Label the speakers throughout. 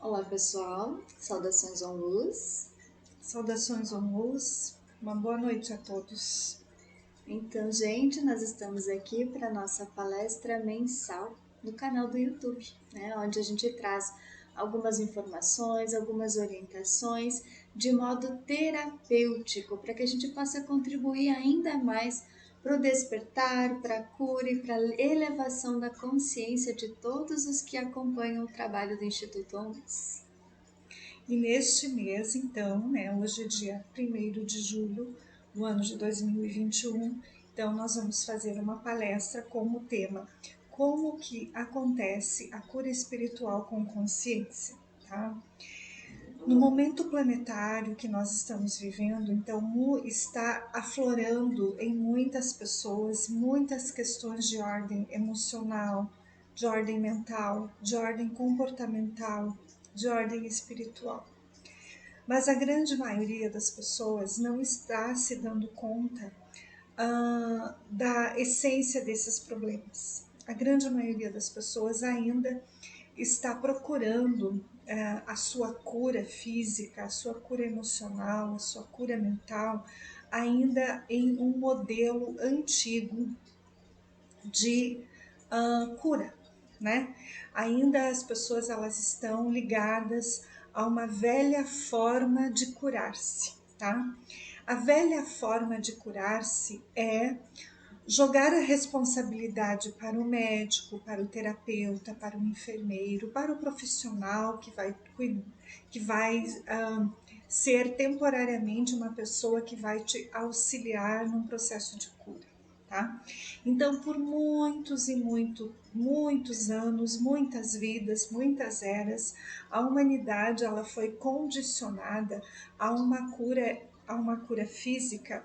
Speaker 1: Olá pessoal, saudações ONLUS.
Speaker 2: Saudações ONLUS, uma boa noite a todos.
Speaker 1: Então, gente, nós estamos aqui para a nossa palestra mensal no canal do YouTube, onde a gente traz algumas informações, algumas orientações de modo terapêutico, para que a gente possa contribuir ainda mais para o despertar, para a cura e para a elevação da consciência de todos os que acompanham o trabalho do Instituto ONLUS.
Speaker 2: E neste mês, então, hoje é dia 1º de julho do ano de 2021, então nós vamos fazer uma palestra com o tema Como que acontece a cura espiritual com consciência, tá? No momento planetário que nós estamos vivendo, então está aflorando em muitas pessoas muitas questões de ordem emocional, de ordem mental, de ordem comportamental, de ordem espiritual. Mas a grande maioria das pessoas não está se dando conta da essência desses problemas. A grande maioria das pessoas ainda está procurando a sua cura física, a sua cura emocional, a sua cura mental, ainda em um modelo antigo de cura, né? Ainda as pessoas elas estão ligadas a uma velha forma de curar-se, tá? A velha forma de curar-se é jogar a responsabilidade para o médico, para o terapeuta, para o enfermeiro, para o profissional que vai ser temporariamente uma pessoa que vai te auxiliar num processo de cura, tá? Então, por muitos anos, muitas vidas, muitas eras, a humanidade ela foi condicionada a uma cura física,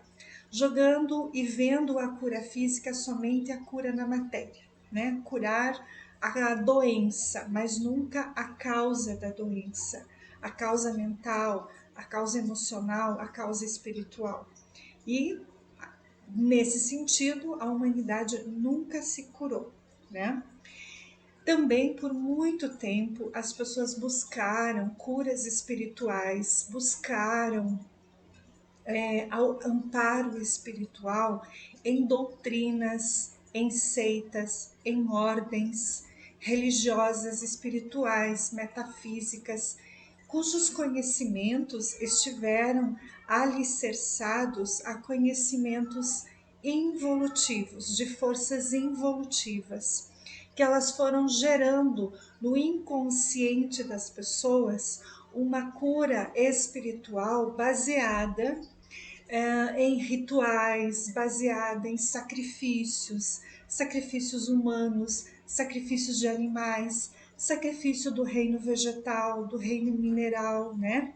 Speaker 2: jogando e vendo a cura física somente a cura na matéria, né? Curar a doença, mas nunca a causa da doença, a causa mental, a causa emocional, a causa espiritual. E nesse sentido, a humanidade nunca se curou, né? Também por muito tempo as pessoas buscaram curas espirituais, buscaram ao amparo espiritual em doutrinas, em seitas, em ordens religiosas, espirituais, metafísicas, cujos conhecimentos estiveram alicerçados a conhecimentos involutivos, de forças involutivas, que elas foram gerando no inconsciente das pessoas uma cura espiritual baseada em rituais, baseada em sacrifícios, sacrifícios humanos, sacrifícios de animais, sacrifício do reino vegetal, do reino mineral, né?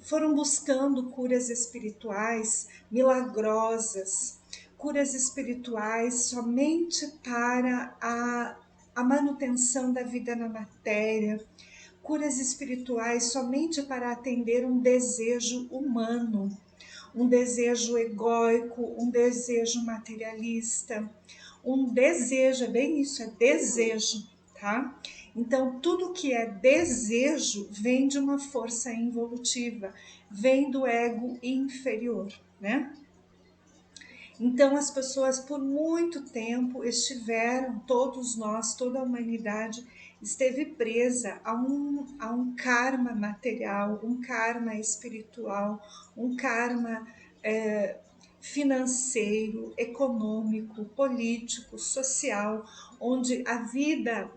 Speaker 2: Foram buscando curas espirituais milagrosas, curas espirituais somente para a manutenção da vida na matéria, curas espirituais somente para atender um desejo humano, um desejo egóico, um desejo materialista, um desejo, é bem isso, é desejo, tá? Então, tudo que é desejo vem de uma força involutiva, vem do ego inferior, né? Então, as pessoas por muito tempo estiveram, todos nós, toda a humanidade, esteve presa a um karma material, um karma espiritual, um karma financeiro, econômico, político, social, onde a vida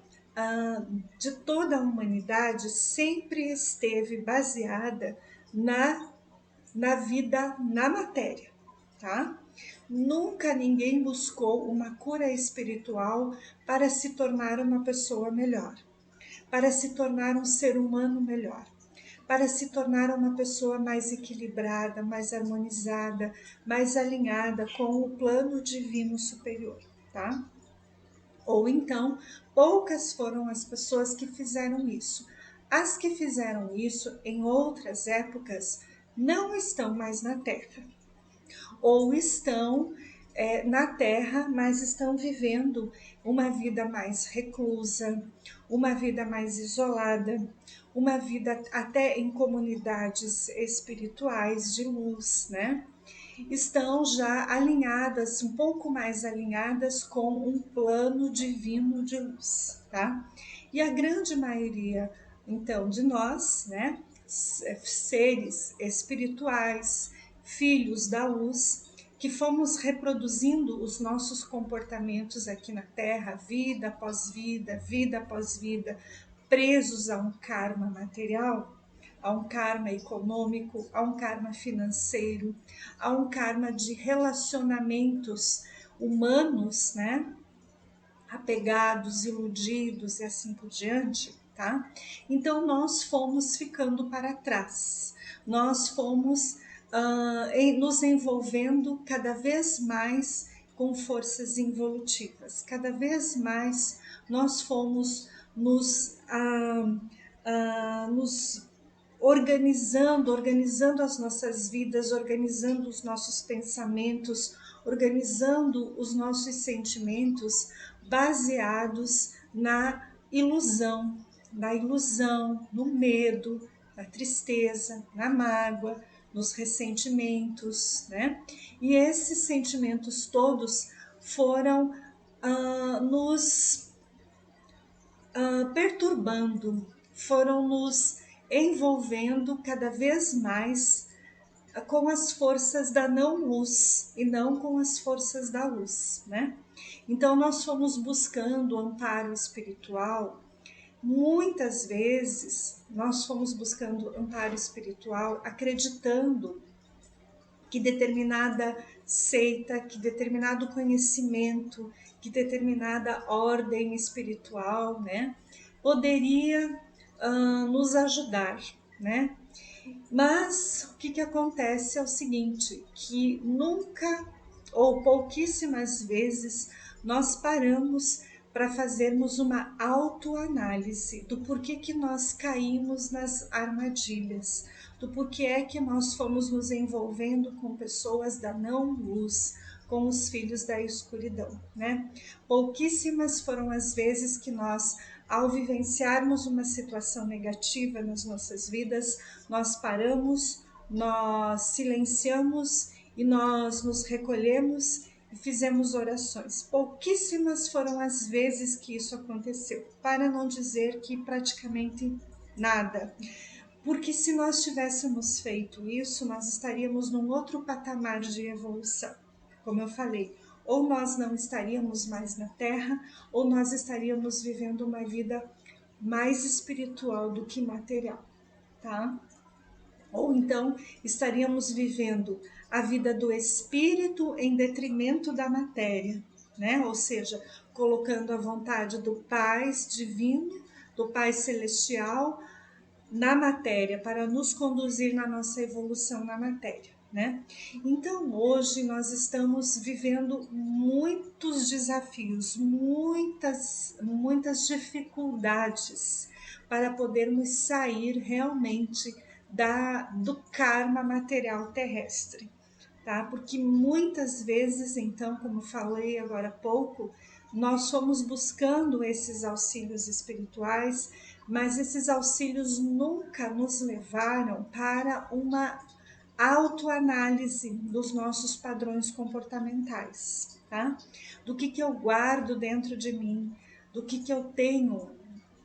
Speaker 2: de toda a humanidade sempre esteve baseada na vida, na matéria, tá? Nunca ninguém buscou uma cura espiritual para se tornar uma pessoa melhor, para se tornar um ser humano melhor, para se tornar uma pessoa mais equilibrada, mais harmonizada, mais alinhada com o plano divino superior, tá? Ou então, poucas foram as pessoas que fizeram isso. As que fizeram isso em outras épocas não estão mais na Terra, ou estão na Terra, mas estão vivendo uma vida mais reclusa, uma vida mais isolada, uma vida até em comunidades espirituais de luz, né? Estão já alinhadas, um pouco mais alinhadas com um plano divino de luz, tá? E a grande maioria, então, de nós, né, seres espirituais, filhos da luz, que fomos reproduzindo os nossos comportamentos aqui na Terra, vida após vida, presos a um karma material, a um karma econômico, a um karma financeiro, a um karma de relacionamentos humanos, né? Apegados, iludidos e assim por diante, tá? Então nós fomos ficando para trás, nós fomos nos envolvendo cada vez mais com forças involutivas, cada vez mais nós fomos nos organizando as nossas vidas, organizando os nossos pensamentos, organizando os nossos sentimentos baseados na ilusão, no medo, na tristeza, na mágoa, nos ressentimentos, né? E esses sentimentos todos foram nos perturbando, foram nos envolvendo cada vez mais com as forças da não-luz e não com as forças da luz, né? Então nós fomos buscando amparo espiritual. Muitas vezes nós fomos buscando amparo espiritual acreditando que determinada seita, que determinado conhecimento, que determinada ordem espiritual, né, poderia nos ajudar, né? Mas o que acontece é o seguinte, que nunca ou pouquíssimas vezes nós paramos para fazermos uma autoanálise do porquê que nós caímos nas armadilhas, do porquê é que nós fomos nos envolvendo com pessoas da não-luz, com os filhos da escuridão, né? Pouquíssimas foram as vezes que nós, ao vivenciarmos uma situação negativa nas nossas vidas, nós paramos, nós silenciamos e nós nos recolhemos e fizemos orações. Pouquíssimas foram as vezes que isso aconteceu, para não dizer que praticamente nada. Porque se nós tivéssemos feito isso, nós estaríamos num outro patamar de evolução. Como eu falei, ou nós não estaríamos mais na Terra, ou nós estaríamos vivendo uma vida mais espiritual do que material, tá? Ou então estaríamos vivendo a vida do espírito em detrimento da matéria, né? Ou seja, colocando a vontade do Pai divino, do Pai celestial na matéria para nos conduzir na nossa evolução na matéria, né? Então hoje nós estamos vivendo muitos desafios, muitas dificuldades para podermos sair realmente do karma material terrestre, tá? Porque muitas vezes, então, como falei agora há pouco, nós fomos buscando esses auxílios espirituais, mas esses auxílios nunca nos levaram para uma autoanálise dos nossos padrões comportamentais, tá? Do que eu guardo dentro de mim, do que eu tenho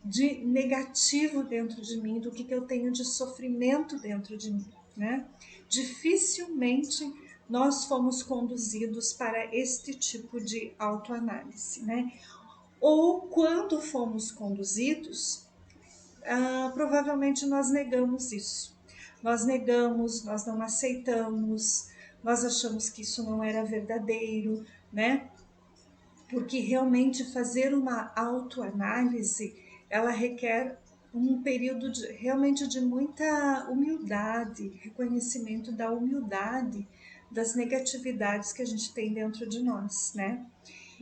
Speaker 2: de negativo dentro de mim, do que eu tenho de sofrimento dentro de mim, né? Dificilmente nós fomos conduzidos para este tipo de autoanálise, né? Ou quando fomos conduzidos, provavelmente nós negamos isso. Nós negamos, nós não aceitamos, nós achamos que isso não era verdadeiro, né? Porque realmente fazer uma autoanálise, ela requer um período realmente de muita humildade, reconhecimento da humildade das negatividades que a gente tem dentro de nós, né?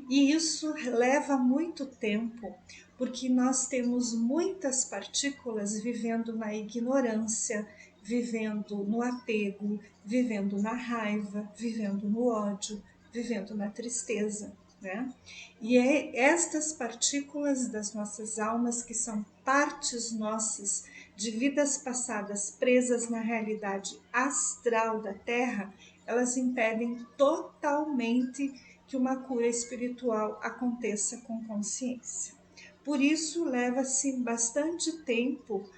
Speaker 2: E isso leva muito tempo, porque nós temos muitas partículas vivendo na ignorância, vivendo no apego, vivendo na raiva, vivendo no ódio, vivendo na tristeza, né? E é estas partículas das nossas almas, que são partes nossas de vidas passadas presas na realidade astral da Terra, elas impedem totalmente que uma cura espiritual aconteça com consciência. Por isso, leva-se bastante tempo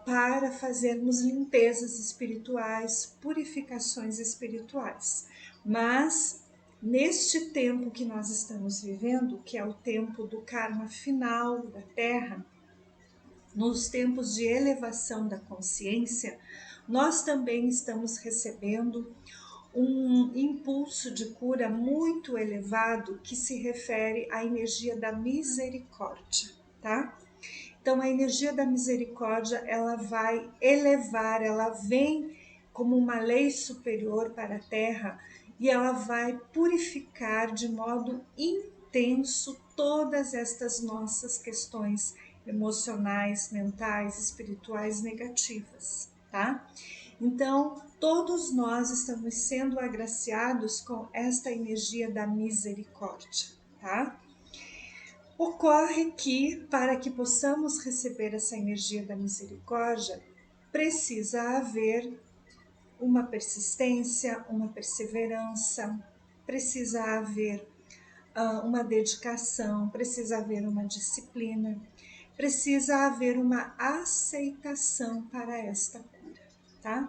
Speaker 2: para fazermos limpezas espirituais, purificações espirituais. Mas, neste tempo que nós estamos vivendo, que é o tempo do karma final da Terra, nos tempos de elevação da consciência, nós também estamos recebendo um impulso de cura muito elevado que se refere à energia da misericórdia, tá? Então a energia da misericórdia, ela vai elevar, ela vem como uma lei superior para a Terra e ela vai purificar de modo intenso todas estas nossas questões emocionais, mentais, espirituais negativas, tá? Então, todos nós estamos sendo agraciados com esta energia da misericórdia, tá? Ocorre que, para que possamos receber essa energia da misericórdia, precisa haver uma persistência, uma perseverança, precisa haver uma dedicação, precisa haver uma disciplina, precisa haver uma aceitação para esta cura, tá?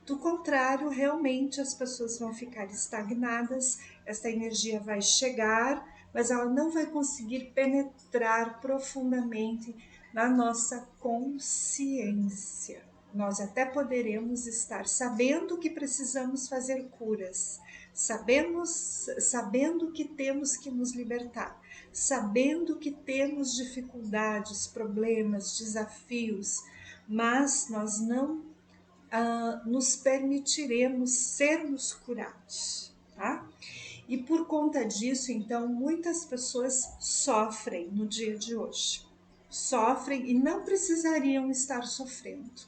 Speaker 2: Do contrário, realmente as pessoas vão ficar estagnadas, esta energia vai chegar, mas ela não vai conseguir penetrar profundamente na nossa consciência. Nós até poderemos estar sabendo que precisamos fazer curas, sabendo que temos que nos libertar, sabendo que temos dificuldades, problemas, desafios, mas nós não nos permitiremos sermos curados, tá? E por conta disso, então, muitas pessoas sofrem no dia de hoje. Sofrem e não precisariam estar sofrendo.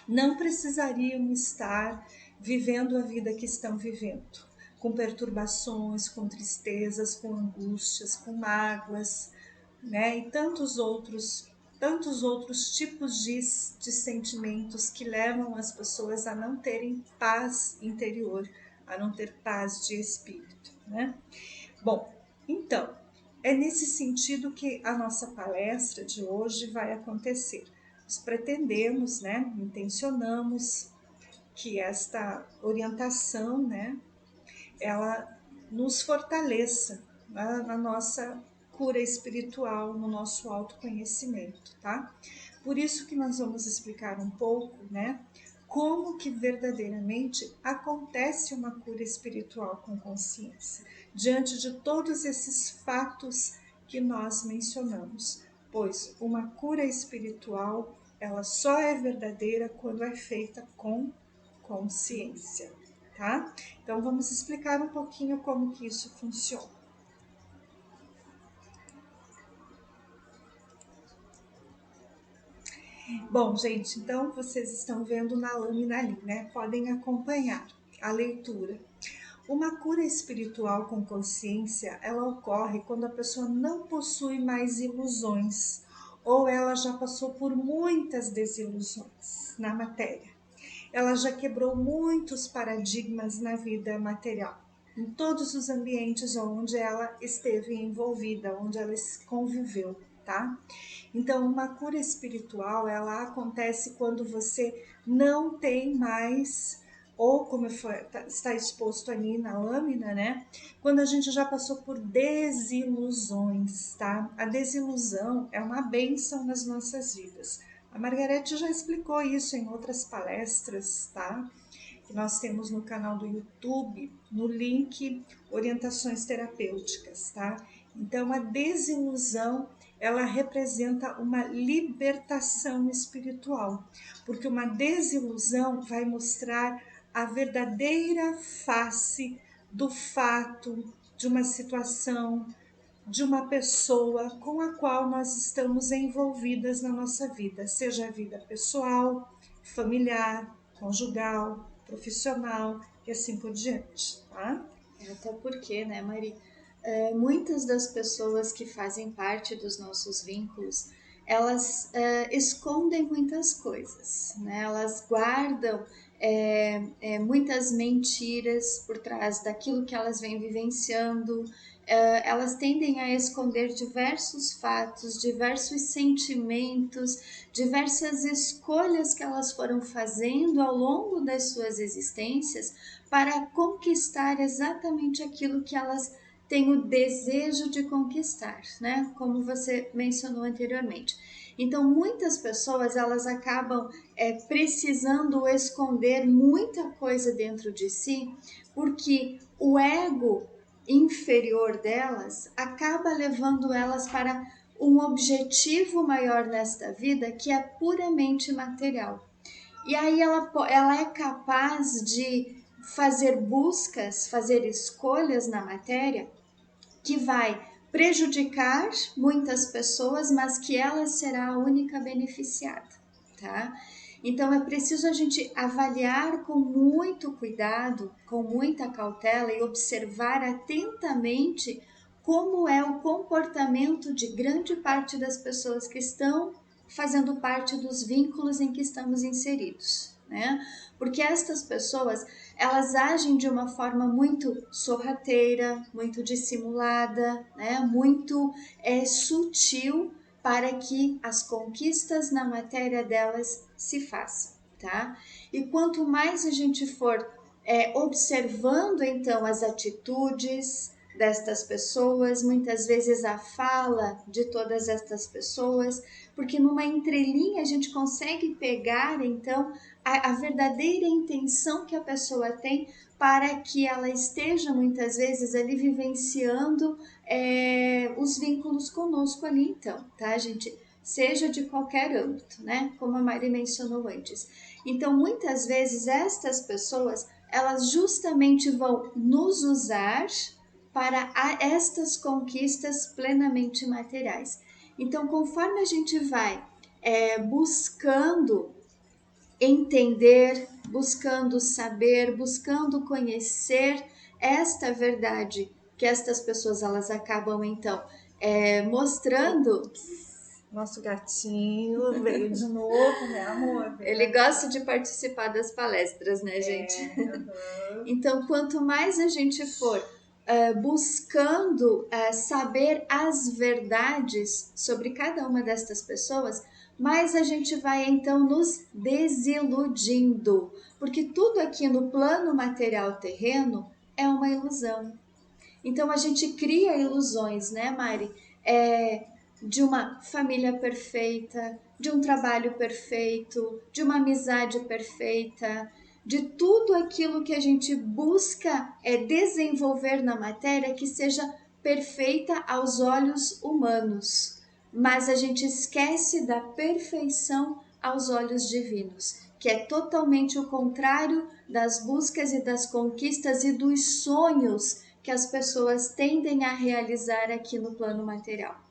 Speaker 2: Não precisariam estar vivendo a vida que estão vivendo, com perturbações, com tristezas, com angústias, com mágoas, né? E tantos outros tipos de sentimentos que levam as pessoas a não terem paz interior, a não ter paz de espírito, né? Bom, então, é nesse sentido que a nossa palestra de hoje vai acontecer. Nós pretendemos, né, intencionamos que esta orientação, né, ela nos fortaleça na nossa cura espiritual, no nosso autoconhecimento, tá? Por isso que nós vamos explicar um pouco, né, como que verdadeiramente acontece uma cura espiritual com consciência, diante de todos esses fatos que nós mencionamos, pois uma cura espiritual, ela só é verdadeira quando é feita com consciência, tá? Então vamos explicar um pouquinho como que isso funciona. Bom, gente, então vocês estão vendo na lâmina ali, né? Podem acompanhar a leitura. Uma cura espiritual com consciência, ela ocorre quando a pessoa não possui mais ilusões ou ela já passou por muitas desilusões na matéria. Ela já quebrou muitos paradigmas na vida material, em todos os ambientes onde ela esteve envolvida, onde ela conviveu, tá? Então, uma cura espiritual, ela acontece quando você não tem mais, ou como está exposto ali na lâmina, né? Quando a gente já passou por desilusões, tá? A desilusão é uma bênção nas nossas vidas. A Margarete já explicou isso em outras palestras, tá? Que nós temos no canal do YouTube, no link Orientações Terapêuticas, tá? Então, a desilusão, ela representa uma libertação espiritual, porque uma desilusão vai mostrar a verdadeira face do fato, de uma situação, de uma pessoa com a qual nós estamos envolvidas na nossa vida, seja a vida pessoal, familiar, conjugal, profissional, e assim por diante, tá?
Speaker 1: Até porque, né, Mari, muitas das pessoas que fazem parte dos nossos vínculos, elas escondem muitas coisas, né? Elas guardam muitas mentiras por trás daquilo que elas vêm vivenciando. Elas tendem a esconder diversos fatos, diversos sentimentos, diversas escolhas que elas foram fazendo ao longo das suas existências para conquistar exatamente aquilo que elas têm o desejo de conquistar, né? Como você mencionou anteriormente. Então, muitas pessoas elas acabam precisando esconder muita coisa dentro de si, porque o ego inferior delas acaba levando elas para um objetivo maior nesta vida que é puramente material. E aí ela é capaz de fazer buscas, fazer escolhas na matéria que vai prejudicar muitas pessoas, mas que ela será a única beneficiada, tá? Então é preciso a gente avaliar com muito cuidado, com muita cautela e observar atentamente como é o comportamento de grande parte das pessoas que estão fazendo parte dos vínculos em que estamos inseridos, né? Porque estas pessoas, elas agem de uma forma muito sorrateira, muito dissimulada, né? Muito sutil para que as conquistas na matéria delas se façam, tá? E quanto mais a gente for observando então as atitudes destas pessoas, muitas vezes a fala de todas estas pessoas, porque numa entrelinha a gente consegue pegar então a verdadeira intenção que a pessoa tem para que ela esteja muitas vezes ali vivenciando os vínculos conosco ali então, tá, gente? Seja de qualquer âmbito, né? Como a Mari mencionou antes. Então, muitas vezes estas pessoas, elas justamente vão nos usar para estas conquistas plenamente materiais. Então, conforme a gente vai buscando entender, buscando saber, buscando conhecer esta verdade que estas pessoas elas acabam então mostrando.
Speaker 2: Nosso gatinho veio de novo, né, amor?
Speaker 1: Ele gosta de participar das palestras, né, gente? Então, quanto mais a gente for buscando saber as verdades sobre cada uma destas pessoas, mais a gente vai então nos desiludindo, porque tudo aqui no plano material terreno é uma ilusão. Então a gente cria ilusões, né, Mari? De uma família perfeita, de um trabalho perfeito, de uma amizade perfeita, de tudo aquilo que a gente busca desenvolver na matéria que seja perfeita aos olhos humanos. Mas a gente esquece da perfeição aos olhos divinos, que é totalmente o contrário das buscas e das conquistas e dos sonhos que as pessoas tendem a realizar aqui no plano material.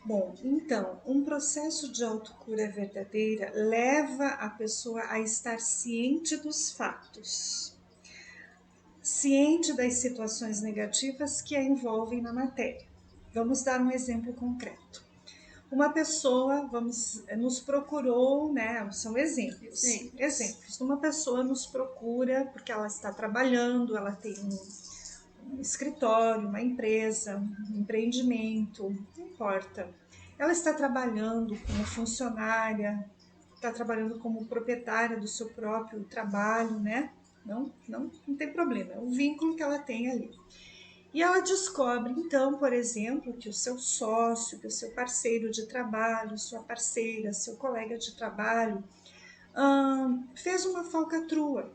Speaker 2: Bom, então, um processo de autocura verdadeira leva a pessoa a estar ciente dos fatos, ciente das situações negativas que a envolvem na matéria. Vamos dar um exemplo concreto. Uma pessoa nos procurou, né? São exemplos. Uma pessoa nos procura porque ela está trabalhando, ela tem um escritório, uma empresa, um empreendimento, não importa. Ela está trabalhando como funcionária, está trabalhando como proprietária do seu próprio trabalho, né? Não tem problema, é o vínculo que ela tem ali. E ela descobre, então, por exemplo, que o seu sócio, que o seu parceiro de trabalho, sua parceira, seu colega de trabalho, fez uma falcatrua,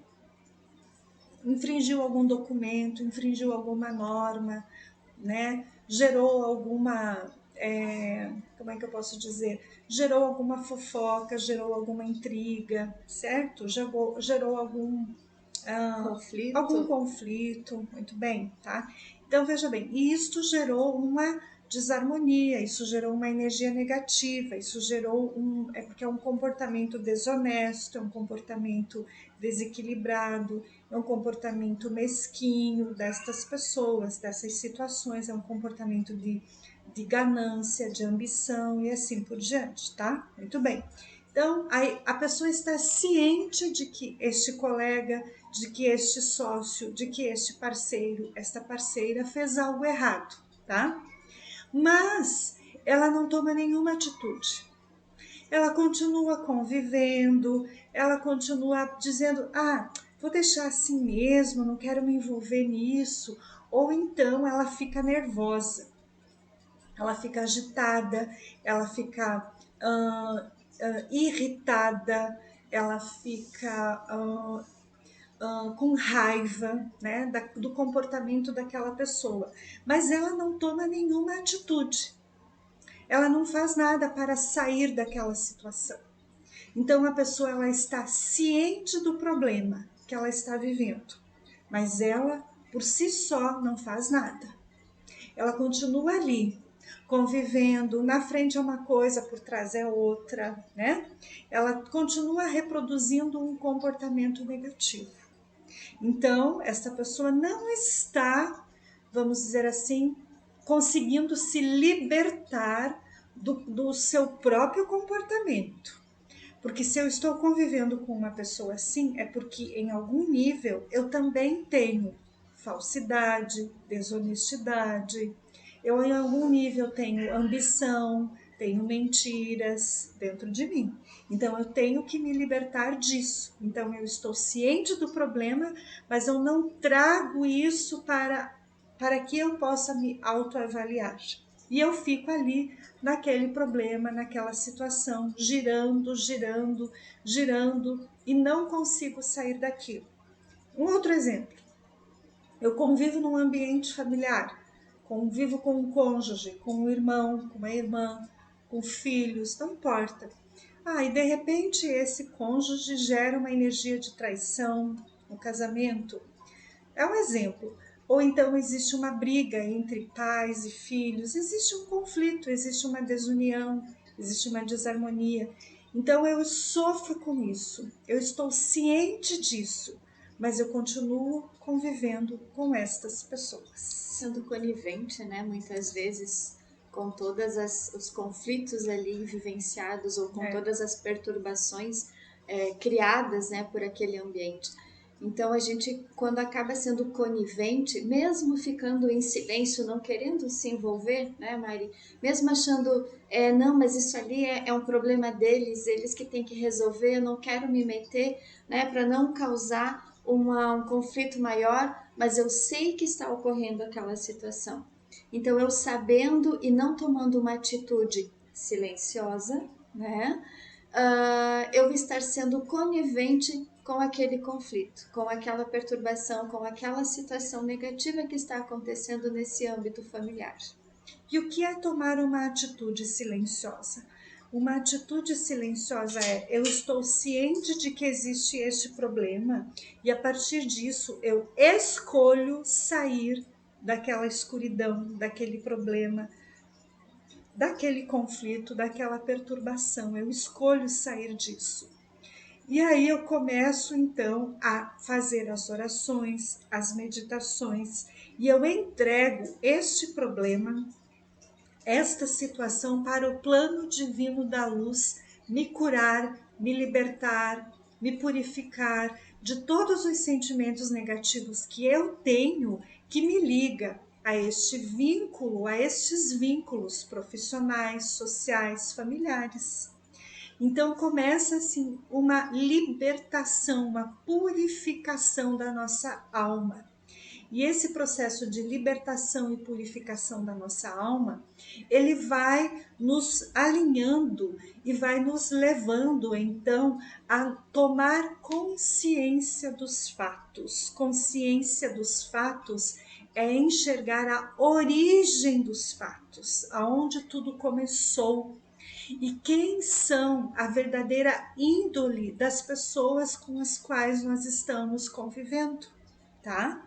Speaker 2: infringiu algum documento, infringiu alguma norma, né? Gerou alguma, como é que eu posso dizer? Gerou alguma fofoca, gerou alguma intriga, certo? Gerou algum conflito, muito bem, tá? Então, veja bem, isto gerou uma desarmonia, isso gerou uma energia negativa, isso gerou porque é um comportamento desonesto, é um comportamento desequilibrado, é um comportamento mesquinho destas pessoas, dessas situações, é um comportamento de ganância, de ambição e assim por diante, tá? Muito bem. Então, aí a pessoa está ciente de que este colega, de que este sócio, de que este parceiro, esta parceira fez algo errado, tá? Mas ela não toma nenhuma atitude. Ela continua convivendo, ela continua dizendo: ah, vou deixar assim mesmo, não quero me envolver nisso. Ou então ela fica nervosa, ela fica agitada, ela fica irritada, ela fica com raiva, né, do comportamento daquela pessoa, mas ela não toma nenhuma atitude, ela não faz nada para sair daquela situação. Então a pessoa ela está ciente do problema que ela está vivendo, mas ela por si só não faz nada. Ela continua ali, convivendo, na frente é uma coisa, por trás é outra, né? Ela continua reproduzindo um comportamento negativo. Então, essa pessoa não está, vamos dizer assim, conseguindo se libertar do seu próprio comportamento. Porque se eu estou convivendo com uma pessoa assim, é porque em algum nível eu também tenho falsidade, desonestidade, eu em algum nível tenho ambição, tenho mentiras dentro de mim. Então eu tenho que me libertar disso. Então eu estou ciente do problema, mas eu não trago isso para que eu possa me autoavaliar. E eu fico ali naquele problema, naquela situação, girando, girando, girando e não consigo sair daquilo. Um outro exemplo, eu convivo num ambiente familiar, convivo com um cônjuge, com um irmão, com uma irmã, com filhos, não importa. E de repente esse cônjuge gera uma energia de traição no casamento. É um exemplo. Ou então existe uma briga entre pais e filhos, existe um conflito, existe uma desunião, existe uma desarmonia. Então eu sofro com isso, eu estou ciente disso, mas eu continuo convivendo com estas pessoas.
Speaker 1: Sendo conivente, né, muitas vezes com todas os conflitos ali vivenciados ou com todas as perturbações criadas, né, por aquele ambiente. Então a gente, quando acaba sendo conivente, mesmo ficando em silêncio, não querendo se envolver, né, Mari? Mesmo achando, não, mas isso ali é um problema deles, eles que têm que resolver, eu não quero me meter, né, para não causar um conflito maior, mas eu sei que está ocorrendo aquela situação. Então eu sabendo e não tomando uma atitude silenciosa, né? Eu vou estar sendo conivente com aquele conflito, com aquela perturbação, com aquela situação negativa que está acontecendo nesse âmbito familiar.
Speaker 2: E o que é tomar uma atitude silenciosa? Uma atitude silenciosa é: eu estou ciente de que existe este problema e a partir disso eu escolho sair daquela escuridão, daquele problema, daquele conflito, daquela perturbação. Eu escolho sair disso. E aí eu começo então a fazer as orações, as meditações e eu entrego este problema, esta situação para o plano divino da luz me curar, me libertar, me purificar de todos os sentimentos negativos que eu tenho que me liga a este vínculo, a estes vínculos profissionais, sociais, familiares. Então começa assim uma libertação, uma purificação da nossa alma. E esse processo de libertação e purificação da nossa alma, ele vai nos alinhando e vai nos levando então a tomar consciência dos fatos. Consciência dos fatos é enxergar a origem dos fatos, aonde tudo começou e quem são a verdadeira índole das pessoas com as quais nós estamos convivendo, tá?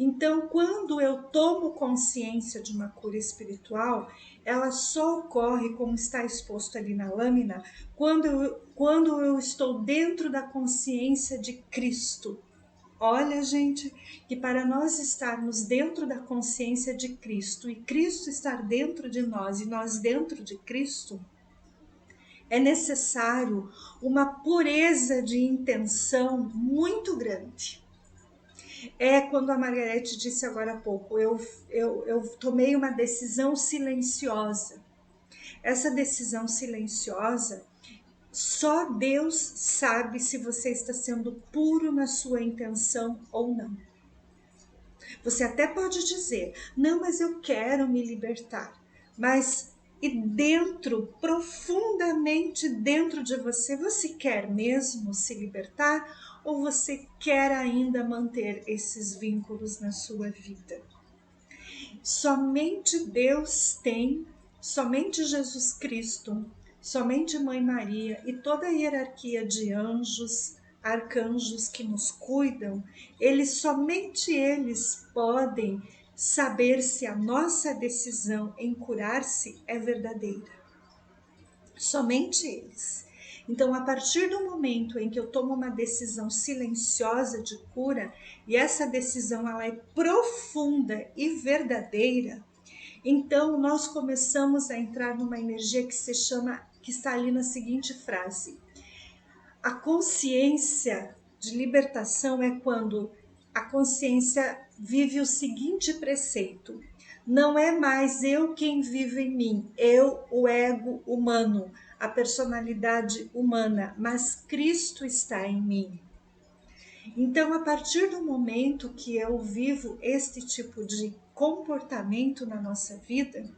Speaker 2: Então, quando eu tomo consciência de uma cura espiritual, ela só ocorre, como está exposto ali na lâmina, quando eu estou dentro da consciência de Cristo. Olha, gente, que para nós estarmos dentro da consciência de Cristo e Cristo estar dentro de nós e nós dentro de Cristo, é necessário uma pureza de intenção muito grande. É quando a Margarete disse agora há pouco, eu tomei uma decisão silenciosa. Essa decisão silenciosa, só Deus sabe se você está sendo puro na sua intenção ou não. Você até pode dizer, não, mas eu quero me libertar. Mas e dentro, profundamente dentro de você, você quer mesmo se libertar ou você quer ainda manter esses vínculos na sua vida? Somente Deus tem, somente Jesus Cristo, somente Mãe Maria e toda a hierarquia de anjos, arcanjos que nos cuidam, somente eles podem saber se a nossa decisão em curar-se é verdadeira. Somente eles. Então, a partir do momento em que eu tomo uma decisão silenciosa de cura, e essa decisão ela é profunda e verdadeira, então nós começamos a entrar numa energia que se chama, que está ali na seguinte frase: a consciência de libertação é quando a consciência vive o seguinte preceito: não é mais eu quem vive em mim, eu, o ego humano, a personalidade humana, mas Cristo está em mim. Então, a partir do momento que eu vivo este tipo de comportamento na nossa vida,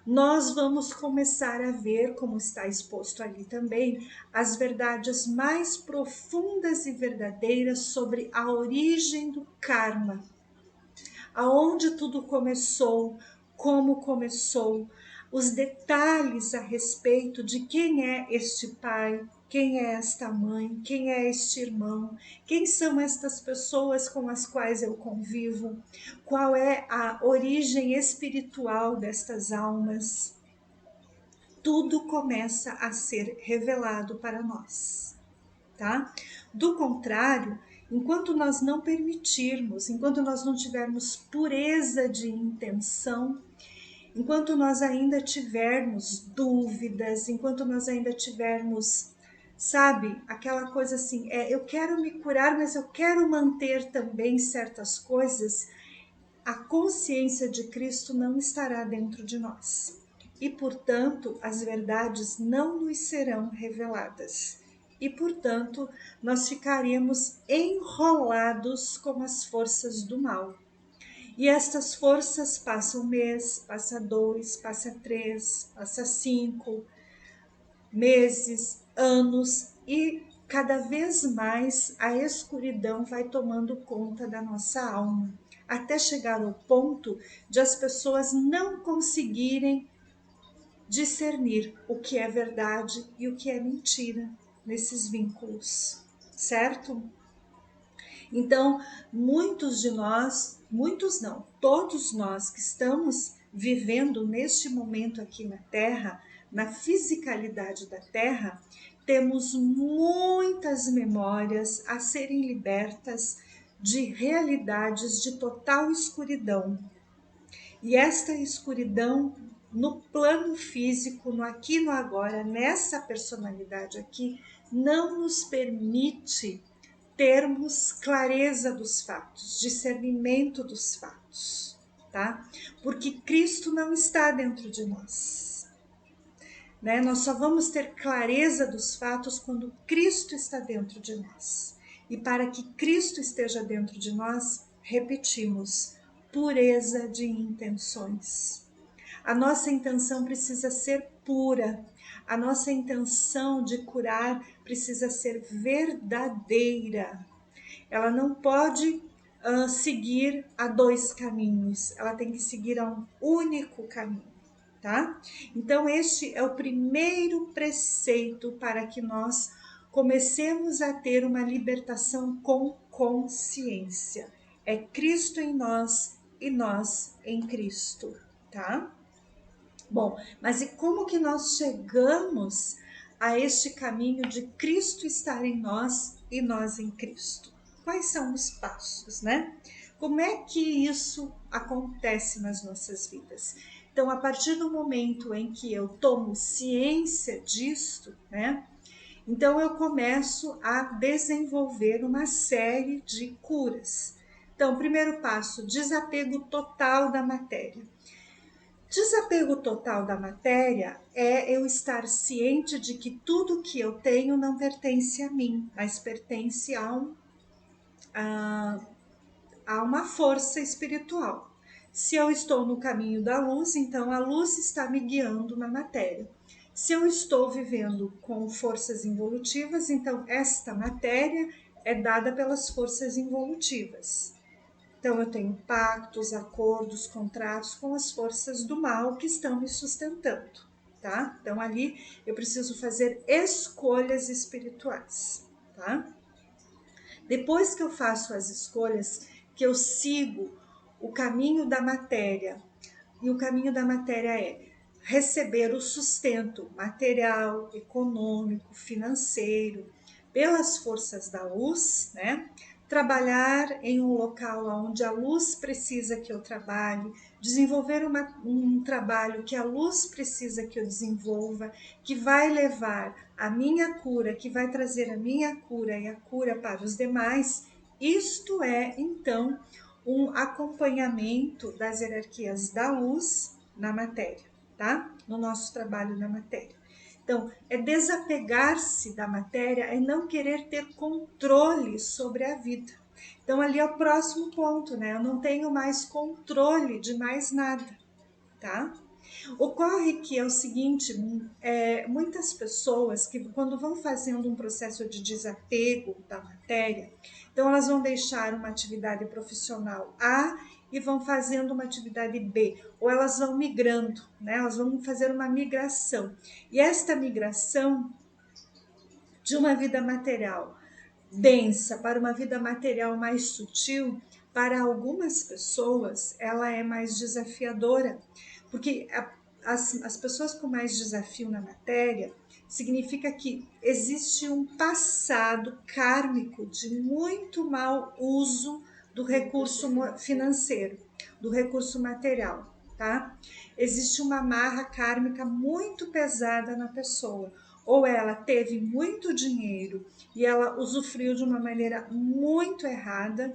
Speaker 2: nós vamos começar a ver, como está exposto ali também, as verdades mais profundas e verdadeiras sobre a origem do karma, aonde tudo começou, como começou, os detalhes a respeito de quem é este pai, quem é esta mãe, quem é este irmão, quem são estas pessoas com as quais eu convivo, qual é a origem espiritual destas almas. Tudo começa a ser revelado para nós, tá? Do contrário, enquanto nós não permitirmos, enquanto nós não tivermos pureza de intenção, enquanto nós ainda tivermos dúvidas, enquanto nós ainda tivermos, sabe, aquela coisa assim, eu quero me curar, mas eu quero manter também certas coisas, a consciência de Cristo não estará dentro de nós. E, portanto, as verdades não nos serão reveladas. E, portanto, nós ficaremos enrolados com as forças do mal. E estas forças passam um mês, passa 2, passa 3, passa 5 meses, anos, e cada vez mais a escuridão vai tomando conta da nossa alma, até chegar ao ponto de as pessoas não conseguirem discernir o que é verdade e o que é mentira nesses vínculos, certo? Então, muitos de nós, muitos não, todos nós que estamos vivendo neste momento aqui na Terra, na fisicalidade da Terra, temos muitas memórias a serem libertas de realidades de total escuridão. E esta escuridão no plano físico, no aqui e no agora, nessa personalidade aqui, não nos permite termos clareza dos fatos, discernimento dos fatos, tá? Porque Cristo não está dentro de nós, né? Nós só vamos ter clareza dos fatos quando Cristo está dentro de nós. E para que Cristo esteja dentro de nós, repetimos, pureza de intenções. A nossa intenção precisa ser pura. A nossa intenção de curar precisa ser verdadeira. Ela não pode seguir a 2 caminhos. Ela tem que seguir a um único caminho, tá? Então, este é o primeiro preceito para que nós comecemos a ter uma libertação com consciência. É Cristo em nós e nós em Cristo, tá? Bom, mas e como que nós chegamos a este caminho de Cristo estar em nós e nós em Cristo? Quais são os passos, né? Como é que isso acontece nas nossas vidas? Então, a partir do momento em que eu tomo ciência disto, né? Então, eu começo a desenvolver uma série de curas. Então, primeiro passo, desapego total da matéria. Desapego total da matéria é eu estar ciente de que tudo que eu tenho não pertence a mim, mas pertence a uma força espiritual. Se eu estou no caminho da luz, então a luz está me guiando na matéria. Se eu estou vivendo com forças involutivas, então esta matéria é dada pelas forças involutivas. Então, eu tenho pactos, acordos, contratos com as forças do mal que estão me sustentando, tá? Então, ali eu preciso fazer escolhas espirituais, tá? Depois que eu faço as escolhas, que eu sigo o caminho da matéria, e o caminho da matéria é receber o sustento material, econômico, financeiro, pelas forças da luz, né? Trabalhar em um local onde a luz precisa que eu trabalhe, desenvolver um trabalho que a luz precisa que eu desenvolva, que vai levar a minha cura, que vai trazer a minha cura e a cura para os demais. Isto é, então, um acompanhamento das hierarquias da luz na matéria, tá? No nosso trabalho na matéria. Então, é desapegar-se da matéria, é não querer ter controle sobre a vida. Então, ali é o próximo ponto, né? Eu não tenho mais controle de mais nada, tá? Ocorre que é o seguinte, muitas pessoas que quando vão fazendo um processo de desapego da matéria, então elas vão deixar uma atividade profissional A e vão fazendo uma atividade B, ou elas vão migrando, né? Elas vão fazer uma migração. E esta migração de uma vida material densa para uma vida material mais sutil, para algumas pessoas ela é mais desafiadora, porque as pessoas com mais desafio na matéria significa que existe um passado kármico de muito mau uso do recurso financeiro, do recurso material, tá? Existe uma amarra kármica muito pesada na pessoa. Ou ela teve muito dinheiro e ela usufruiu de uma maneira muito errada,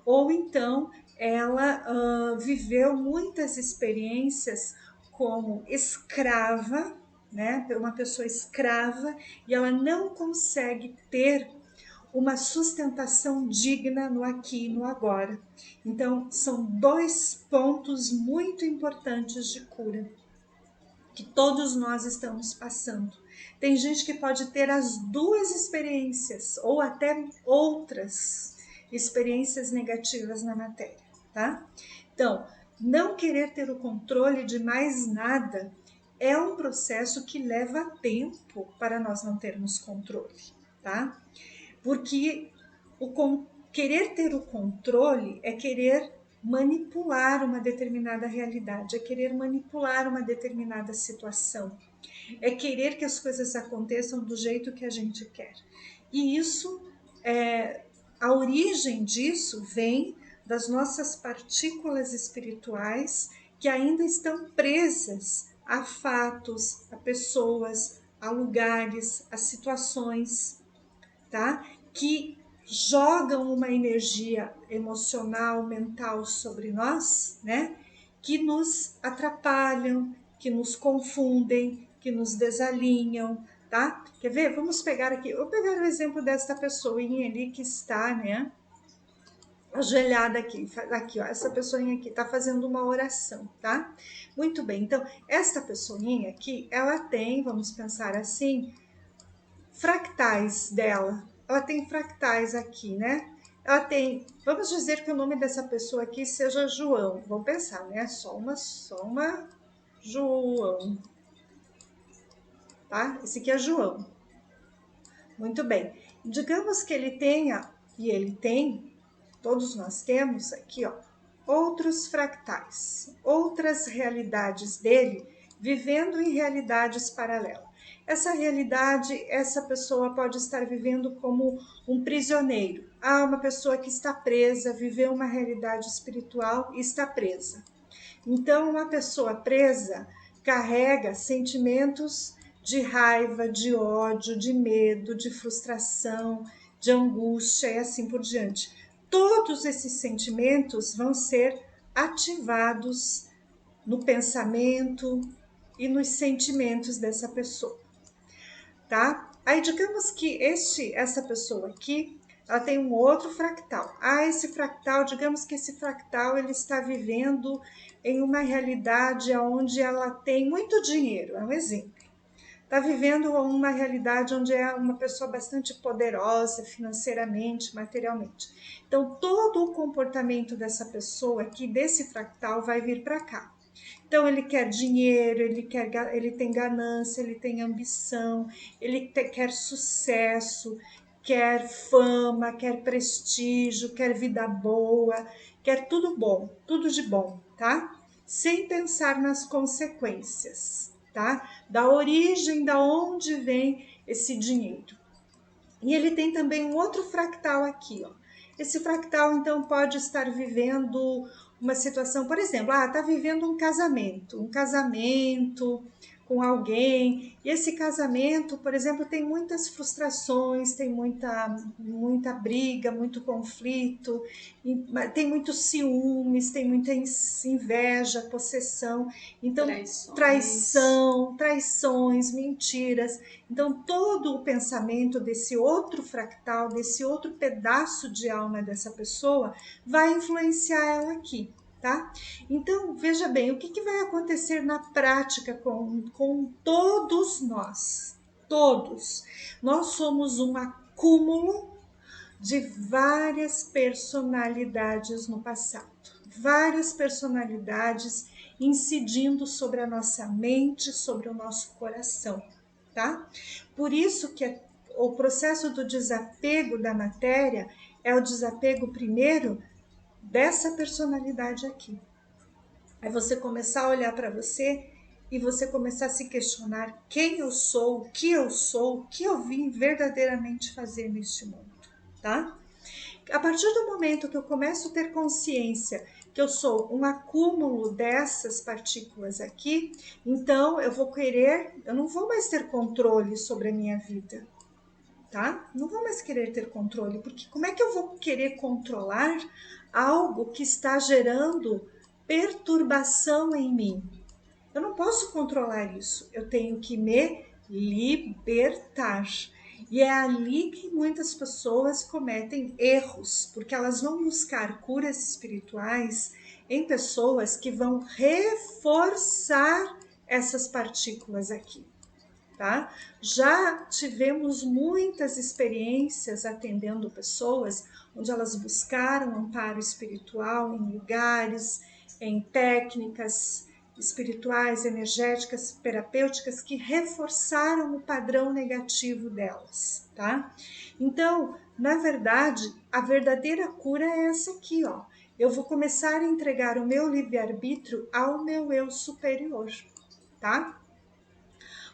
Speaker 2: ou então ela viveu muitas experiências como escrava, né? Uma pessoa escrava, e ela não consegue ter uma sustentação digna no aqui e no agora. Então, são dois pontos muito importantes de cura que todos nós estamos passando. Tem gente que pode ter as duas experiências ou até outras experiências negativas na matéria, tá? Então, não querer ter o controle de mais nada é um processo que leva tempo para nós não termos controle, tá? Porque querer ter o controle é querer manipular uma determinada realidade, é querer manipular uma determinada situação, é querer que as coisas aconteçam do jeito que a gente quer. E isso, a origem disso vem das nossas partículas espirituais que ainda estão presas a fatos, a pessoas, a lugares, a situações, tá? Que jogam uma energia emocional, mental sobre nós, né? Que nos atrapalham, que nos confundem, que nos desalinham, tá? Quer ver? Vamos pegar aqui. Eu vou pegar o exemplo desta pessoinha ali que está, né? Ajoelhada aqui, ó, essa pessoinha aqui está fazendo uma oração, tá? Muito bem, então, esta pessoinha aqui, ela tem, vamos pensar assim, fractais dela. Ela tem fractais aqui, né? Ela tem, vamos dizer que o nome dessa pessoa aqui seja João. Vamos pensar, né? Só uma João, tá? Esse aqui é João. Muito bem. Digamos que ele tenha, e ele tem, todos nós temos aqui, ó, outros fractais, outras realidades dele, vivendo em realidades paralelas. Essa realidade, essa pessoa pode estar vivendo como um prisioneiro. Uma pessoa que está presa, viveu uma realidade espiritual e está presa. Então, uma pessoa presa carrega sentimentos de raiva, de ódio, de medo, de frustração, de angústia e assim por diante. Todos esses sentimentos vão ser ativados no pensamento e nos sentimentos dessa pessoa, tá? Aí digamos que essa pessoa aqui, ela tem um outro fractal. Esse fractal, digamos que esse fractal ele está vivendo em uma realidade onde ela tem muito dinheiro, é um exemplo. Está vivendo uma realidade onde é uma pessoa bastante poderosa financeiramente, materialmente. Então, todo o comportamento dessa pessoa aqui, desse fractal, vai vir para cá. Então, ele quer dinheiro, ele tem ganância, ele tem ambição, quer sucesso, quer fama, quer prestígio, quer vida boa, quer tudo bom, tudo de bom, tá? Sem pensar nas consequências, tá? Da origem, da onde vem esse dinheiro. E ele tem também um outro fractal aqui, ó. Esse fractal, então, pode estar vivendo uma situação, por exemplo, tá vivendo um casamento com alguém, e esse casamento, por exemplo, tem muitas frustrações, tem muita briga, muito conflito, tem muitos ciúmes, tem muita inveja, possessão, então traições, mentiras. Então, todo o pensamento desse outro fractal, desse outro pedaço de alma dessa pessoa, vai influenciar ela aqui, tá? Então, veja bem, o que vai acontecer na prática com todos nós? Todos. Nós somos um acúmulo de várias personalidades no passado. Várias personalidades incidindo sobre a nossa mente, sobre o nosso coração, tá? Por isso que o processo do desapego da matéria é o desapego primeiro dessa personalidade aqui. É você começar a olhar para você e você começar a se questionar quem eu sou, o que eu vim verdadeiramente fazer neste mundo, tá? A partir do momento que eu começo a ter consciência que eu sou um acúmulo dessas partículas aqui, então eu não vou mais ter controle sobre a minha vida, tá? Não vou mais querer ter controle, porque como é que eu vou querer controlar algo que está gerando perturbação em mim? Eu não posso controlar isso, eu tenho que me libertar. E é ali que muitas pessoas cometem erros, porque elas vão buscar curas espirituais em pessoas que vão reforçar essas partículas aqui, tá? Já tivemos muitas experiências atendendo pessoas onde elas buscaram amparo espiritual em lugares, em técnicas espirituais, energéticas, terapêuticas que reforçaram o padrão negativo delas, tá? Então, na verdade, a verdadeira cura é essa aqui, ó. Eu vou começar a entregar o meu livre-arbítrio ao meu eu superior, tá?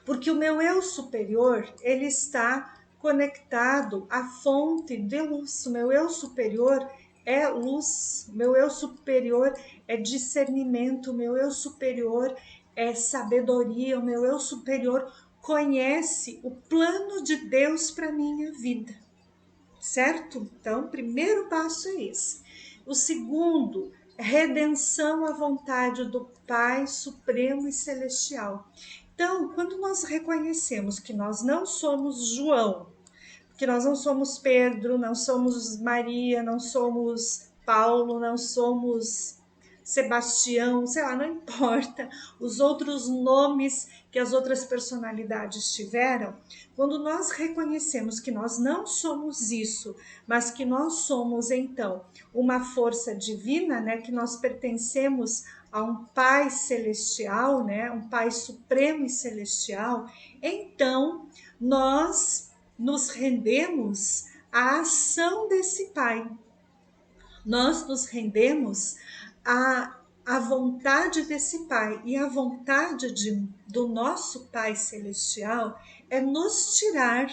Speaker 2: Porque o meu eu superior, ele está conectado à fonte de luz. O meu eu superior é luz, o meu eu superior é discernimento, o meu eu superior é sabedoria, o meu eu superior conhece o plano de Deus para minha vida, certo? Então, o primeiro passo é esse. O segundo, redenção à vontade do Pai Supremo e Celestial. Então, quando nós reconhecemos que nós não somos João, que nós não somos Pedro, não somos Maria, não somos Paulo, não somos Sebastião, sei lá, não importa os outros nomes que as outras personalidades tiveram, quando nós reconhecemos que nós não somos isso, mas que nós somos então uma força divina, né, que nós pertencemos a um Pai celestial, né, um Pai supremo e celestial, então nós nos rendemos à ação desse Pai. Nós nos rendemos à vontade desse Pai. E a vontade do nosso Pai Celestial é nos tirar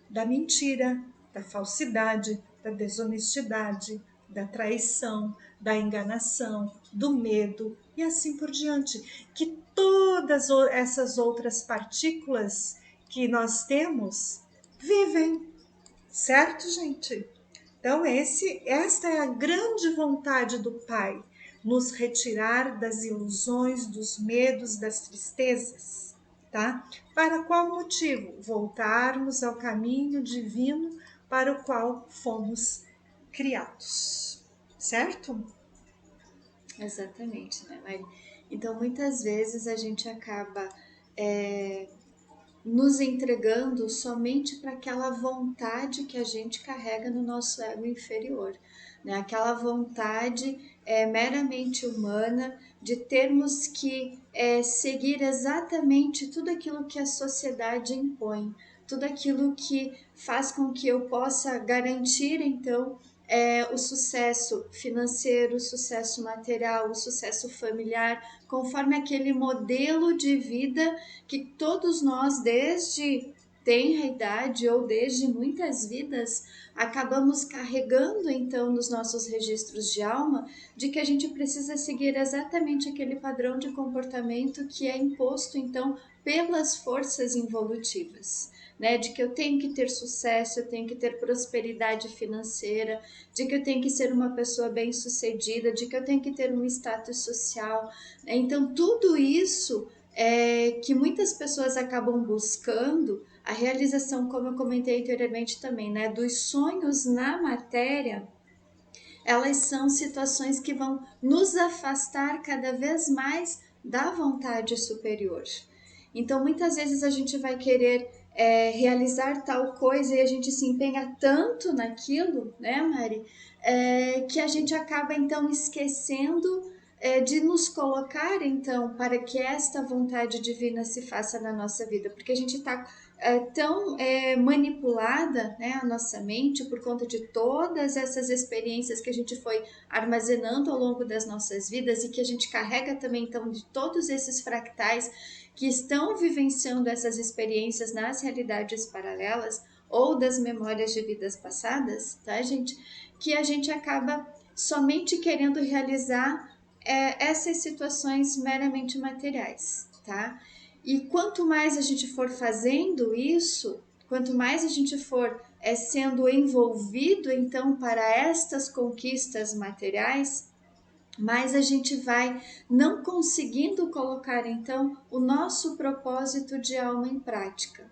Speaker 2: da mentira, da falsidade, da desonestidade, da traição, da enganação, do medo e assim por diante. Que todas essas outras partículas que nós temos vivem, certo, gente? Então, esta é a grande vontade do Pai, nos retirar das ilusões, dos medos, das tristezas, tá? Para qual motivo? Voltarmos ao caminho divino para o qual fomos criados, certo?
Speaker 1: Exatamente, né, Mari? Então, muitas vezes a gente acaba nos entregando somente para aquela vontade que a gente carrega no nosso ego inferior, né? Aquela vontade meramente humana de termos que seguir exatamente tudo aquilo que a sociedade impõe, tudo aquilo que faz com que eu possa garantir, então, o sucesso financeiro, o sucesso material, o sucesso familiar, conforme aquele modelo de vida que todos nós, desde tenra idade ou desde muitas vidas, acabamos carregando então nos nossos registros de alma, de que a gente precisa seguir exatamente aquele padrão de comportamento que é imposto então pelas forças involutivas. Né, de que eu tenho que ter sucesso, eu tenho que ter prosperidade financeira, de que eu tenho que ser uma pessoa bem-sucedida, de que eu tenho que ter um status social. Então, tudo isso que muitas pessoas acabam buscando, a realização, como eu comentei anteriormente também, né, dos sonhos na matéria, elas são situações que vão nos afastar cada vez mais da vontade superior. Então, muitas vezes a gente vai querer realizar tal coisa e a gente se empenha tanto naquilo, né, Mari, que a gente acaba então esquecendo de nos colocar então para que esta vontade divina se faça na nossa vida, porque a gente está tão manipulada, né, a nossa mente por conta de todas essas experiências que a gente foi armazenando ao longo das nossas vidas e que a gente carrega também então de todos esses fractais que estão vivenciando essas experiências nas realidades paralelas ou das memórias de vidas passadas, tá, gente? Que a gente acaba somente querendo realizar essas situações meramente materiais, tá? E quanto mais a gente for fazendo isso, quanto mais a gente for sendo envolvido então para estas conquistas materiais, mais a gente vai não conseguindo colocar então o nosso propósito de alma em prática.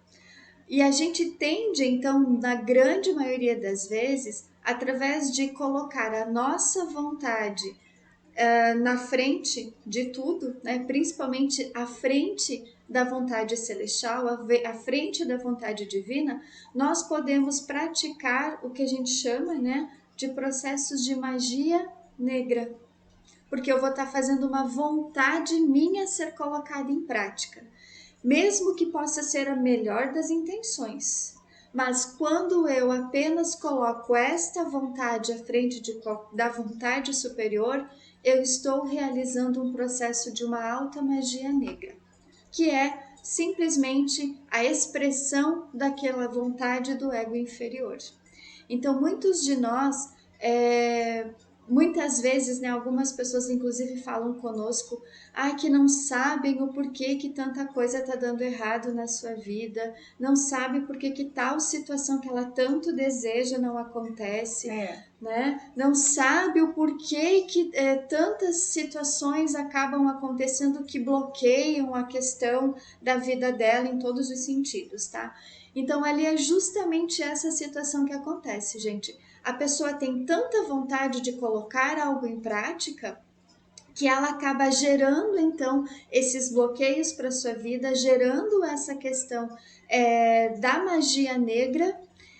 Speaker 1: E a gente tende então, na grande maioria das vezes, através de colocar a nossa vontade na frente de tudo, né? Principalmente à frente da vontade celestial, à frente da vontade divina, nós podemos praticar o que a gente chama, né, de processos de magia negra, porque eu vou estar fazendo uma vontade minha ser colocada em prática, mesmo que possa ser a melhor das intenções. Mas quando eu apenas coloco esta vontade à frente da vontade superior, eu estou realizando um processo de uma alta magia negra, que é simplesmente a expressão daquela vontade do ego inferior. Então, muitos de nós, muitas vezes, né, algumas pessoas inclusive falam conosco, que não sabem o porquê que tanta coisa está dando errado na sua vida, não sabe porquê que tal situação que ela tanto deseja não acontece, né? Não sabe o porquê que tantas situações acabam acontecendo que bloqueiam a questão da vida dela em todos os sentidos, tá? Então, ali é justamente essa situação que acontece, gente. A pessoa tem tanta vontade de colocar algo em prática que ela acaba gerando, então, esses bloqueios para sua vida, gerando essa questão da magia negra,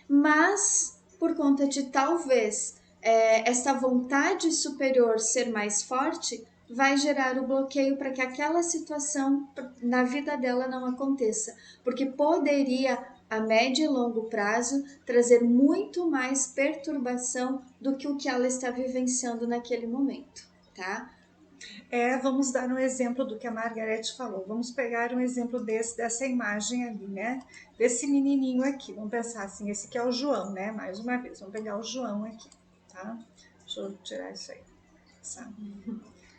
Speaker 1: mas por conta de talvez essa vontade superior ser mais forte, vai gerar o bloqueio para que aquela situação na vida dela não aconteça, porque poderia a médio e longo prazo, trazer muito mais perturbação do que o que ela está vivenciando naquele momento, tá?
Speaker 2: Vamos dar um exemplo do que a Margarete falou. Vamos pegar um exemplo dessa imagem ali, né? Desse menininho aqui. Vamos pensar assim, esse aqui é o João, né? Mais uma vez, vamos pegar o João aqui, tá? Deixa eu tirar isso aí.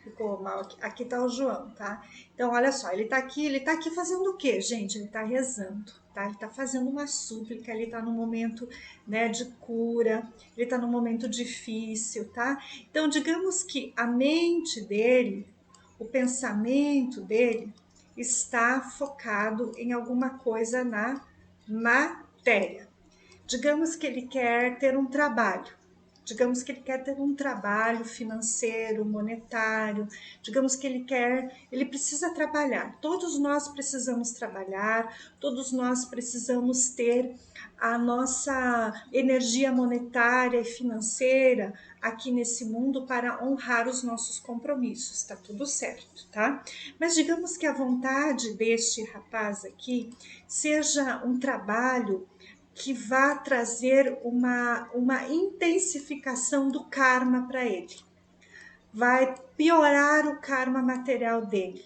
Speaker 2: Ficou mal aqui. Aqui tá o João, tá? Então, olha só, ele tá aqui fazendo o quê, gente? Ele tá rezando, tá? Ele tá fazendo uma súplica, ele tá num momento, né, de cura, ele tá num momento difícil, tá? Então, digamos que a mente dele, o pensamento dele está focado em alguma coisa na matéria. Digamos que ele quer ter um trabalho. Digamos que ele quer ter um trabalho financeiro, monetário. Digamos que ele precisa trabalhar. Todos nós precisamos trabalhar, todos nós precisamos ter a nossa energia monetária e financeira aqui nesse mundo para honrar os nossos compromissos. Tá tudo certo, tá? Mas digamos que a vontade deste rapaz aqui seja um trabalho que vá trazer uma intensificação do karma para ele. Vai piorar o karma material dele.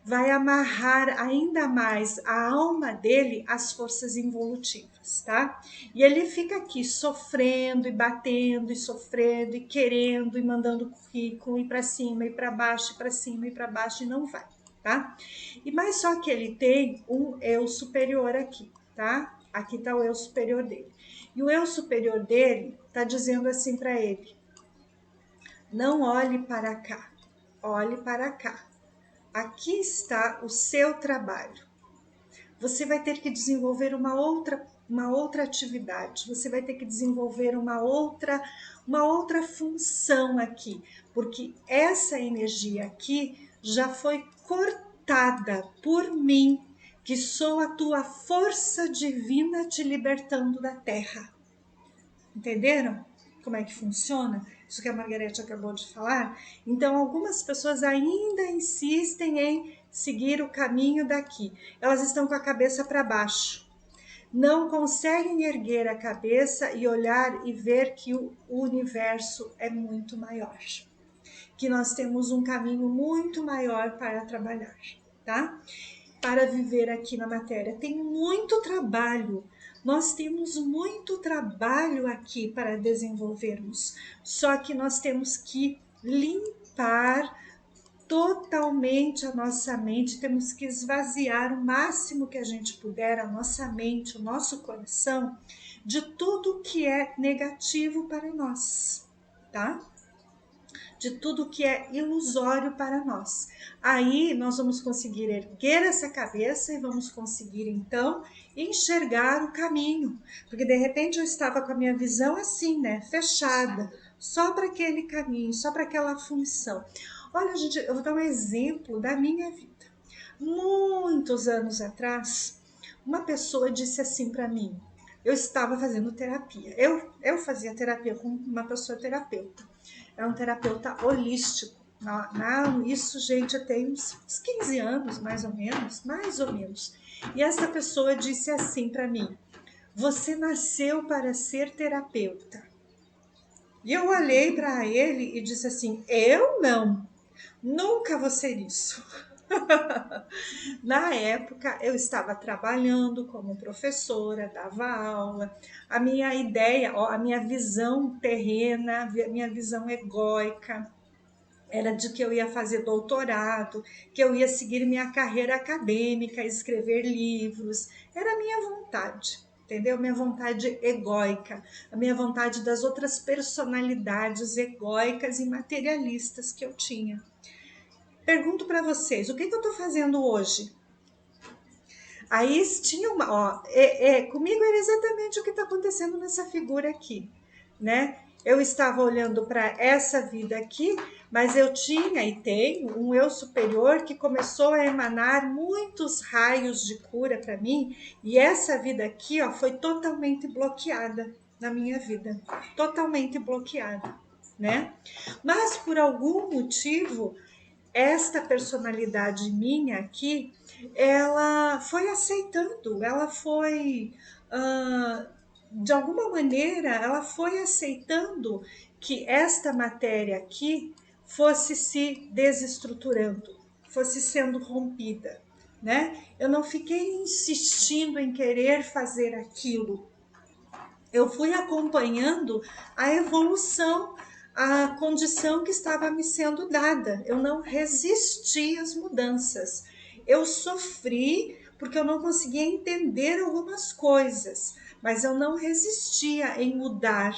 Speaker 2: Vai amarrar ainda mais a alma dele às forças involutivas, tá? E ele fica aqui sofrendo e batendo e sofrendo e querendo e mandando currículo e para cima e para baixo e para cima e para baixo e não vai, tá? E mais só que ele tem um eu superior aqui, tá? Aqui está o eu superior dele. E o eu superior dele está dizendo assim para ele: não olhe para cá, olhe para cá. Aqui está o seu trabalho. Você vai ter que desenvolver uma outra atividade, você vai ter que desenvolver uma outra função aqui, porque essa energia aqui já foi cortada por mim, que sou a tua força divina te libertando da terra. Entenderam como é que funciona? Isso que a Margarete acabou de falar. Então, algumas pessoas ainda insistem em seguir o caminho daqui. Elas estão com a cabeça para baixo. Não conseguem erguer a cabeça e olhar e ver que o universo é muito maior. Que nós temos um caminho muito maior para trabalhar, tá? Para viver aqui na matéria. Tem muito trabalho. Nós temos muito trabalho aqui para desenvolvermos. Só que nós temos que limpar totalmente a nossa mente, temos que esvaziar o máximo que a gente puder a nossa mente, o nosso coração, de tudo que é negativo para nós, tá? De tudo que é ilusório para nós. Aí nós vamos conseguir erguer essa cabeça e vamos conseguir então enxergar o caminho, porque de repente eu estava com a minha visão assim, né, fechada, só para aquele caminho, só para aquela função. Olha, gente, eu vou dar um exemplo da minha vida. Muitos anos atrás, uma pessoa disse assim para mim, eu estava fazendo terapia, eu fazia terapia com uma pessoa terapeuta, é um terapeuta holístico. Não, isso, gente, tem uns 15 anos, mais ou menos, E essa pessoa disse assim para mim, você nasceu para ser terapeuta. E eu olhei para ele e disse assim, eu não, nunca vou ser isso. Na época, eu estava trabalhando como professora, dava aula. A minha ideia, a minha visão terrena, a minha visão egóica, era de que eu ia fazer doutorado, que eu ia seguir minha carreira acadêmica, escrever livros. Era a minha vontade, entendeu? Minha vontade egóica, a minha vontade das outras personalidades egóicas e materialistas que eu tinha. Pergunto para vocês, o que eu estou fazendo hoje? Aí tinha comigo era exatamente o que está acontecendo nessa figura aqui, né? Eu estava olhando para essa vida aqui, mas eu tinha e tenho um eu superior que começou a emanar muitos raios de cura para mim, e essa vida aqui, foi totalmente bloqueada na minha vida, totalmente bloqueada, né? Mas por algum motivo esta personalidade minha aqui, ela foi aceitando, ela foi de alguma maneira, ela foi aceitando que esta matéria aqui fosse se desestruturando, fosse sendo rompida, né? Eu não fiquei insistindo em querer fazer aquilo. Eu fui acompanhando a evolução, a condição que estava me sendo dada. Eu não resisti às mudanças. Eu sofri porque eu não conseguia entender algumas coisas, mas eu não resistia em mudar,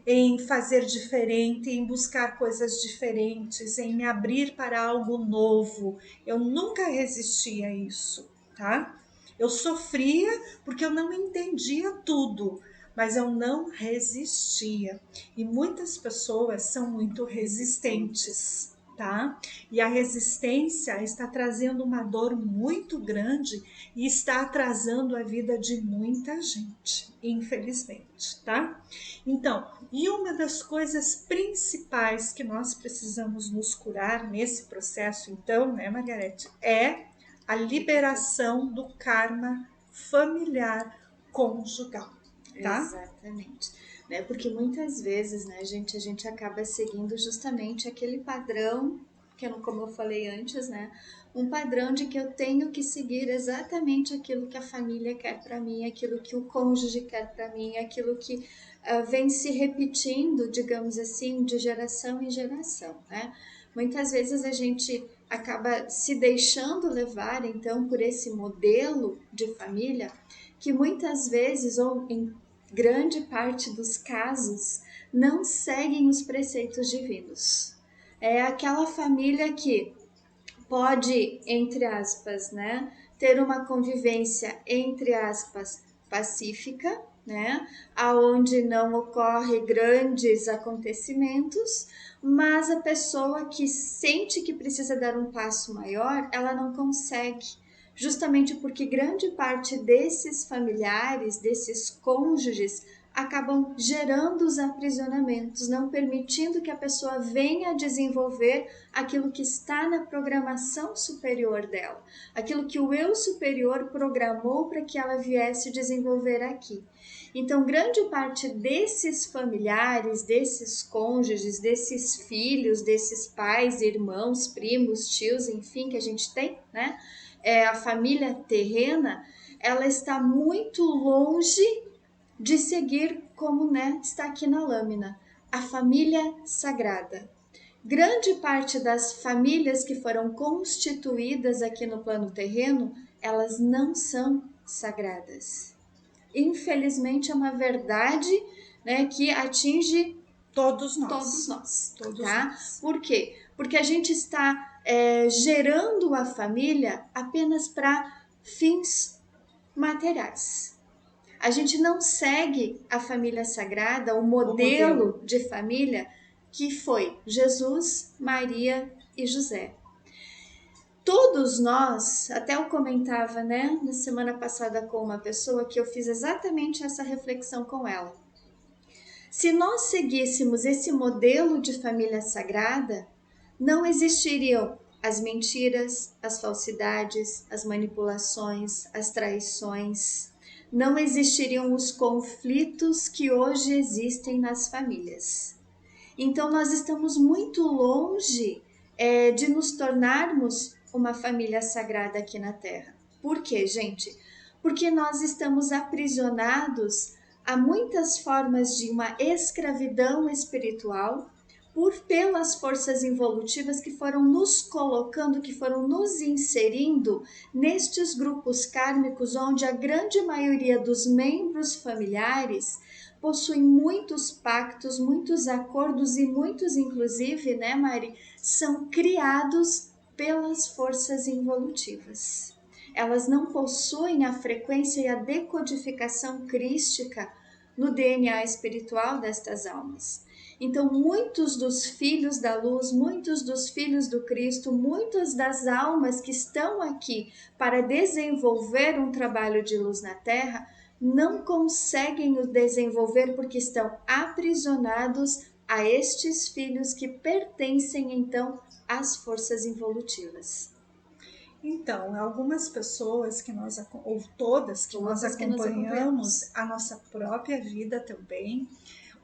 Speaker 2: em fazer diferente, em buscar coisas diferentes, em me abrir para algo novo. Eu nunca resisti a isso, tá? Eu sofria porque eu não entendia tudo, mas eu não resistia. E muitas pessoas são muito resistentes, tá? E a resistência está trazendo uma dor muito grande e está atrasando a vida de muita gente, infelizmente, tá? Então, e uma das coisas principais que nós precisamos nos curar nesse processo, então, né, Margarete, é a liberação do karma familiar conjugal, tá?
Speaker 1: Exatamente, né? Porque muitas vezes, né, gente, a gente acaba seguindo justamente aquele padrão que eu, como eu falei antes, né, um padrão de que eu tenho que seguir exatamente aquilo que a família quer para mim, aquilo que o cônjuge quer para mim, aquilo que vem se repetindo, digamos assim, de geração em geração, né? Muitas vezes a gente acaba se deixando levar, então, por esse modelo de família que muitas vezes, ou em grande parte dos casos, não seguem os preceitos divinos. É aquela família que pode, entre aspas, né, ter uma convivência, entre aspas, pacífica, né, aonde não ocorre grandes acontecimentos, mas a pessoa que sente que precisa dar um passo maior, ela não consegue, justamente porque grande parte desses familiares, desses cônjuges, acabam gerando os aprisionamentos, não permitindo que a pessoa venha desenvolver aquilo que está na programação superior dela, aquilo que o eu superior programou para que ela viesse desenvolver aqui. Então, grande parte desses familiares, desses cônjuges, desses filhos, desses pais, irmãos, primos, tios, enfim, que a gente tem, né? A família terrena, ela está muito longe de seguir como, né, está aqui na lâmina, a família sagrada. Grande parte das famílias que foram constituídas aqui no plano terreno, elas não são sagradas. Infelizmente é uma verdade, né, que atinge
Speaker 2: Todos
Speaker 1: todos
Speaker 2: nós.
Speaker 1: nós,
Speaker 2: Todos
Speaker 1: tá?
Speaker 2: nós.
Speaker 1: Por quê? Porque a gente está gerando a família apenas para fins materiais. A gente não segue a família sagrada, o
Speaker 2: O modelo.
Speaker 1: modelo de família que foi Jesus, Maria e José. Todos nós, até eu comentava, né, na semana passada com uma pessoa que eu fiz exatamente essa reflexão com ela. Se nós seguíssemos esse modelo de família sagrada, não existiriam as mentiras, as falsidades, as manipulações, as traições, não existiriam os conflitos que hoje existem nas famílias. Então, nós estamos muito longe de nos tornarmos uma família sagrada aqui na Terra. Por quê, gente? Porque nós estamos aprisionados a muitas formas de uma escravidão espiritual pelas forças involutivas que foram nos colocando, que foram nos inserindo nestes grupos kármicos, onde a grande maioria dos membros familiares possuem muitos pactos, muitos acordos e muitos, inclusive, né, Mari, são criados pelas forças involutivas. Elas não possuem a frequência e a decodificação crística no DNA espiritual destas almas. Então, muitos dos filhos da luz, muitos dos filhos do Cristo, muitas das almas que estão aqui para desenvolver um trabalho de luz na Terra, não conseguem o desenvolver porque estão aprisionados a estes filhos que pertencem então às forças involutivas.
Speaker 2: Então, algumas pessoas que nós, ou todas que nós
Speaker 1: Todas que nos acompanhamos.
Speaker 2: acompanhamos a nossa própria vida também,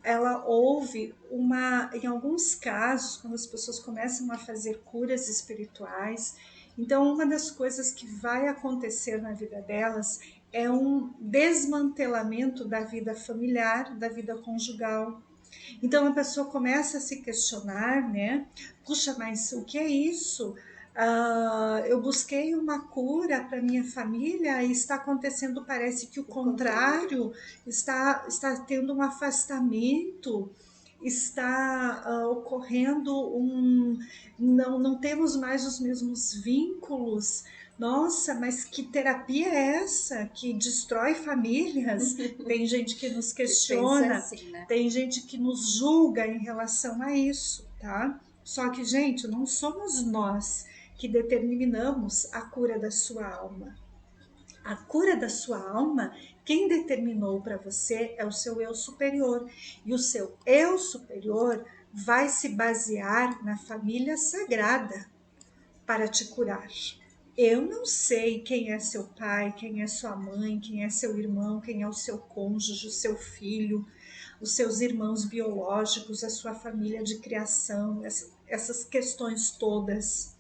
Speaker 2: ela houve uma, em alguns casos, quando as pessoas começam a fazer curas espirituais, então uma das coisas que vai acontecer na vida delas é um desmantelamento da vida familiar, da vida conjugal. Então a pessoa começa a se questionar, né? Puxa, mas o que é isso? Eu busquei uma cura para minha família e está acontecendo, parece que o contrário, está tendo um afastamento, está ocorrendo não temos mais os mesmos vínculos. Nossa, mas que terapia é essa que destrói famílias? Tem gente que nos
Speaker 1: Pensa
Speaker 2: questiona,
Speaker 1: assim, né?
Speaker 2: tem gente que nos julga em relação a isso, tá? Só que, gente, não somos nós que determinamos a cura da sua alma. A cura da sua alma, quem determinou para você é o seu eu superior. E o seu eu superior vai se basear na família sagrada para te curar. Eu não sei quem é seu pai, quem é sua mãe, quem é seu irmão, quem é o seu cônjuge, o seu filho, os seus irmãos biológicos, a sua família de criação, essas questões todas,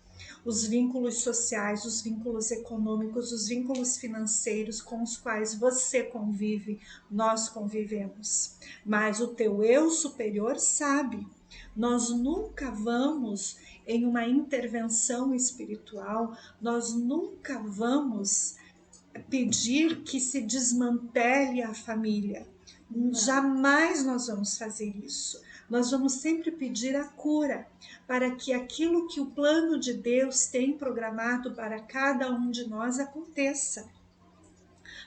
Speaker 2: os vínculos sociais, os vínculos econômicos, os vínculos financeiros com os quais você convive, nós convivemos. Mas o teu eu superior sabe. Nós nunca vamos em uma intervenção espiritual, nós nunca vamos pedir que se desmantele a família.
Speaker 1: Não.
Speaker 2: Jamais nós vamos fazer isso. Nós vamos sempre pedir a cura para que aquilo que o plano de Deus tem programado para cada um de nós aconteça.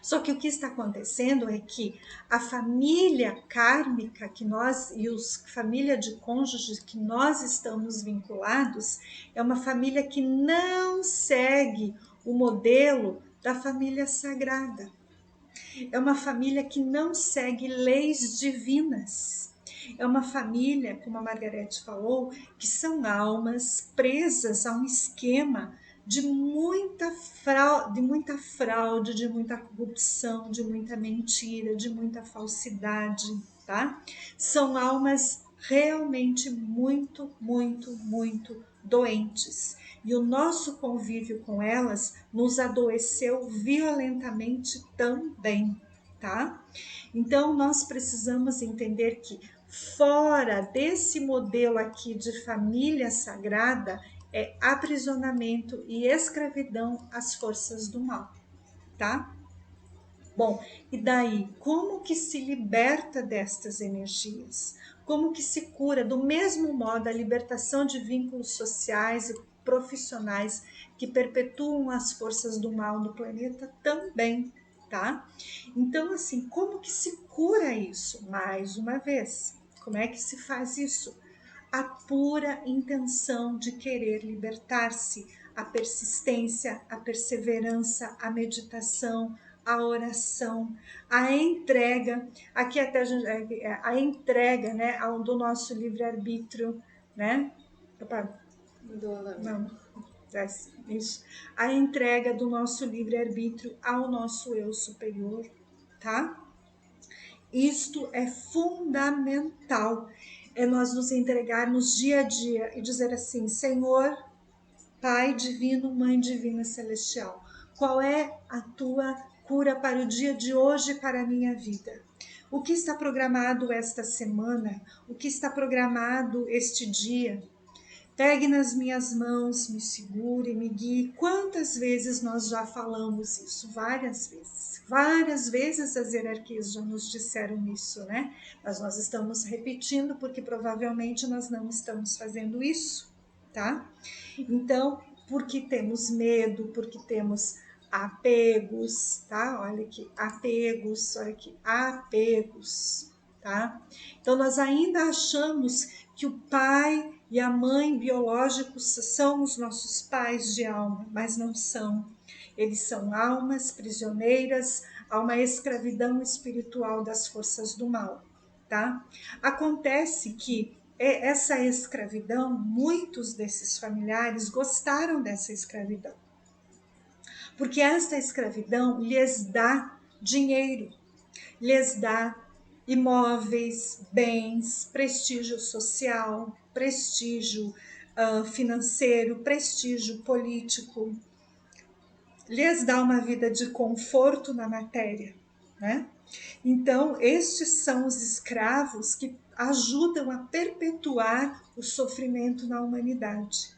Speaker 2: Só que o que está acontecendo é que a família kármica que nós e os família de cônjuges que nós estamos vinculados é uma família que não segue o modelo da família sagrada. É uma família que não segue leis divinas. É uma família, como a Margarete falou, que são almas presas a um esquema de muita fraude, de muita corrupção, de muita mentira, de muita falsidade, tá? São almas realmente muito, muito, muito doentes. E o nosso convívio com elas nos adoeceu violentamente também, tá? Então nós precisamos entender que fora desse modelo aqui de família sagrada é aprisionamento e escravidão às forças do mal, tá? Bom, e daí, como que se liberta destas energias? Como que se cura? Do mesmo modo, a libertação de vínculos sociais e profissionais que perpetuam as forças do mal no planeta também, tá? Então, assim, como que se cura isso? Mais uma vez, como é que se faz isso? A pura intenção de querer libertar-se, a persistência, a perseverança, a meditação, a oração, a entrega, aqui até a entrega, né, do nosso livre-arbítrio, né? Opa, não, isso. A entrega do nosso livre-arbítrio ao nosso eu superior, tá? Isto é fundamental, é nós nos entregarmos dia a dia e dizer assim: Senhor, Pai divino, Mãe divina celestial, qual é a tua cura para o dia de hoje e para a minha vida? O que está programado esta semana? O que está programado este dia? Pegue nas minhas mãos, me segure, me guie. Quantas vezes nós já falamos isso? Várias vezes. Várias vezes as hierarquias já nos disseram isso, né? Mas nós estamos repetindo porque provavelmente nós não estamos fazendo isso, tá? Então, porque temos medo, porque temos apegos, tá? Olha aqui, apegos, olha aqui, apegos, tá? Então, nós ainda achamos que o pai e a mãe biológicos são os nossos pais de alma, mas não são. Eles são almas prisioneiras a uma escravidão espiritual das forças do mal, tá? Acontece que essa escravidão, muitos desses familiares gostaram dessa escravidão. porque esta escravidão lhes dá dinheiro, lhes dá imóveis, bens, prestígio social, prestígio financeiro, prestígio político, lhes dá uma vida de conforto na matéria, né? Então, estes são os escravos que ajudam a perpetuar o sofrimento na humanidade.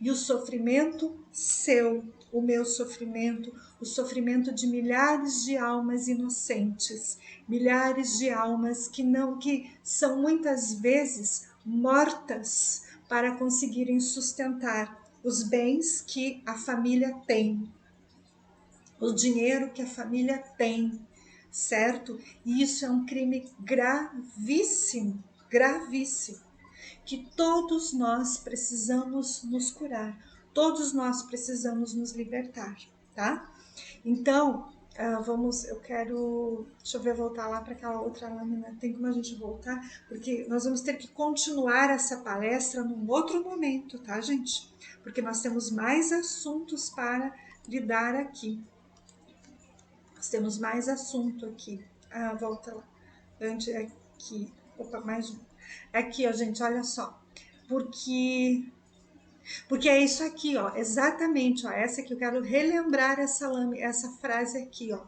Speaker 2: E o sofrimento seu, o meu sofrimento, o sofrimento de milhares de almas inocentes, milhares de almas que são muitas vezes mortas para conseguirem sustentar os bens que a família tem, o dinheiro que a família tem, certo? E isso é um crime gravíssimo, gravíssimo, que todos nós precisamos nos curar, todos nós precisamos nos libertar, tá? Então, deixa eu ver, voltar lá para aquela outra lâmina, tem como a gente voltar? Porque nós vamos ter que continuar essa palestra num outro momento, tá, gente? Porque nós temos mais assuntos para lidar aqui. Nós temos mais assunto aqui. Volta lá. Antes aqui. Opa, mais um. Aqui, ó, gente, olha só. Porque é isso aqui, ó. Exatamente, ó. Essa que eu quero relembrar essa frase aqui, ó.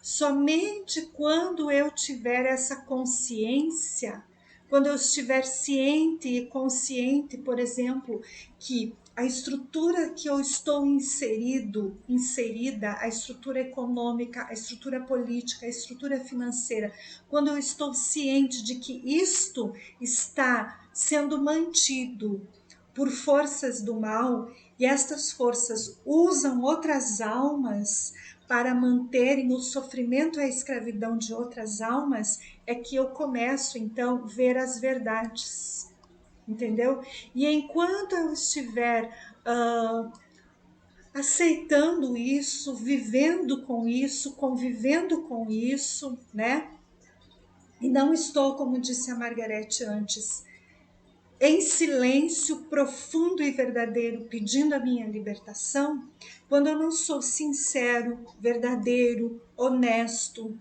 Speaker 2: Somente quando eu tiver essa consciência, quando eu estiver ciente e consciente, por exemplo, que a estrutura que eu estou inserida, a estrutura econômica, a estrutura política, a estrutura financeira, quando eu estou ciente de que isto está sendo mantido por forças do mal e estas forças usam outras almas para manterem o sofrimento e a escravidão de outras almas, é que eu começo então a ver as verdades, entendeu? E enquanto eu estiver aceitando isso, vivendo com isso, convivendo com isso, né? E não estou, como disse a Margarete antes, em silêncio profundo e verdadeiro, pedindo a minha libertação, quando eu não sou sincero, verdadeiro, honesto,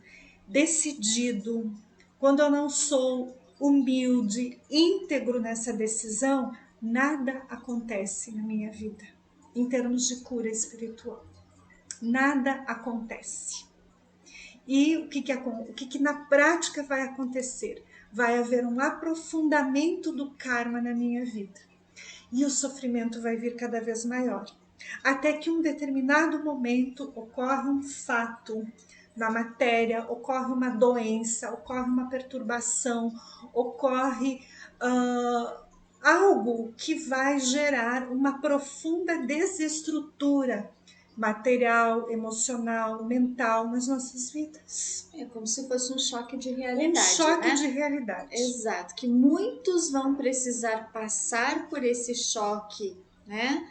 Speaker 2: decidido, quando eu não sou humilde, íntegro nessa decisão, nada acontece na minha vida, em termos de cura espiritual. Nada acontece. E o que na prática vai acontecer? Vai haver um aprofundamento do karma na minha vida. E o sofrimento vai vir cada vez maior. Até que um determinado momento ocorre um fato na matéria, ocorre uma doença, ocorre uma perturbação, ocorre algo que vai gerar uma profunda desestrutura material, emocional, mental nas nossas vidas.
Speaker 1: É como se fosse um choque de realidade,
Speaker 2: um choque,
Speaker 1: né?
Speaker 2: De realidade.
Speaker 1: Exato, que muitos vão precisar passar por esse choque, né?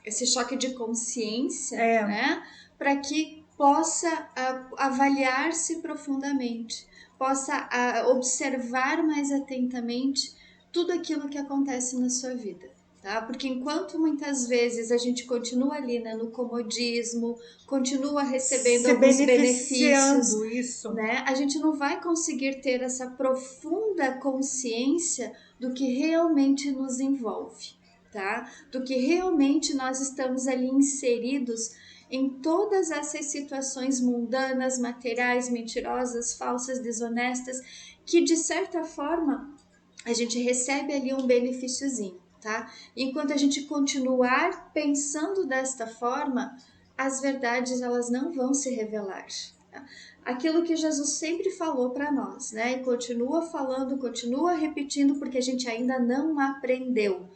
Speaker 1: Esse choque de consciência, né? Para que possa avaliar-se profundamente, possa observar mais atentamente tudo aquilo que acontece na sua vida. Tá? Porque enquanto muitas vezes a gente continua ali, né, no comodismo, continua recebendo alguns benefícios,
Speaker 2: isso,
Speaker 1: né, a gente não vai conseguir ter essa profunda consciência do que realmente nos envolve, tá? Do que realmente nós estamos ali inseridos em todas essas situações mundanas, materiais, mentirosas, falsas, desonestas, que de certa forma a gente recebe ali um benefíciozinho. Tá? Enquanto a gente continuar pensando desta forma, as verdades elas não vão se revelar. Tá? Aquilo que Jesus sempre falou para nós, né? E continua falando, continua repetindo, porque a gente ainda não aprendeu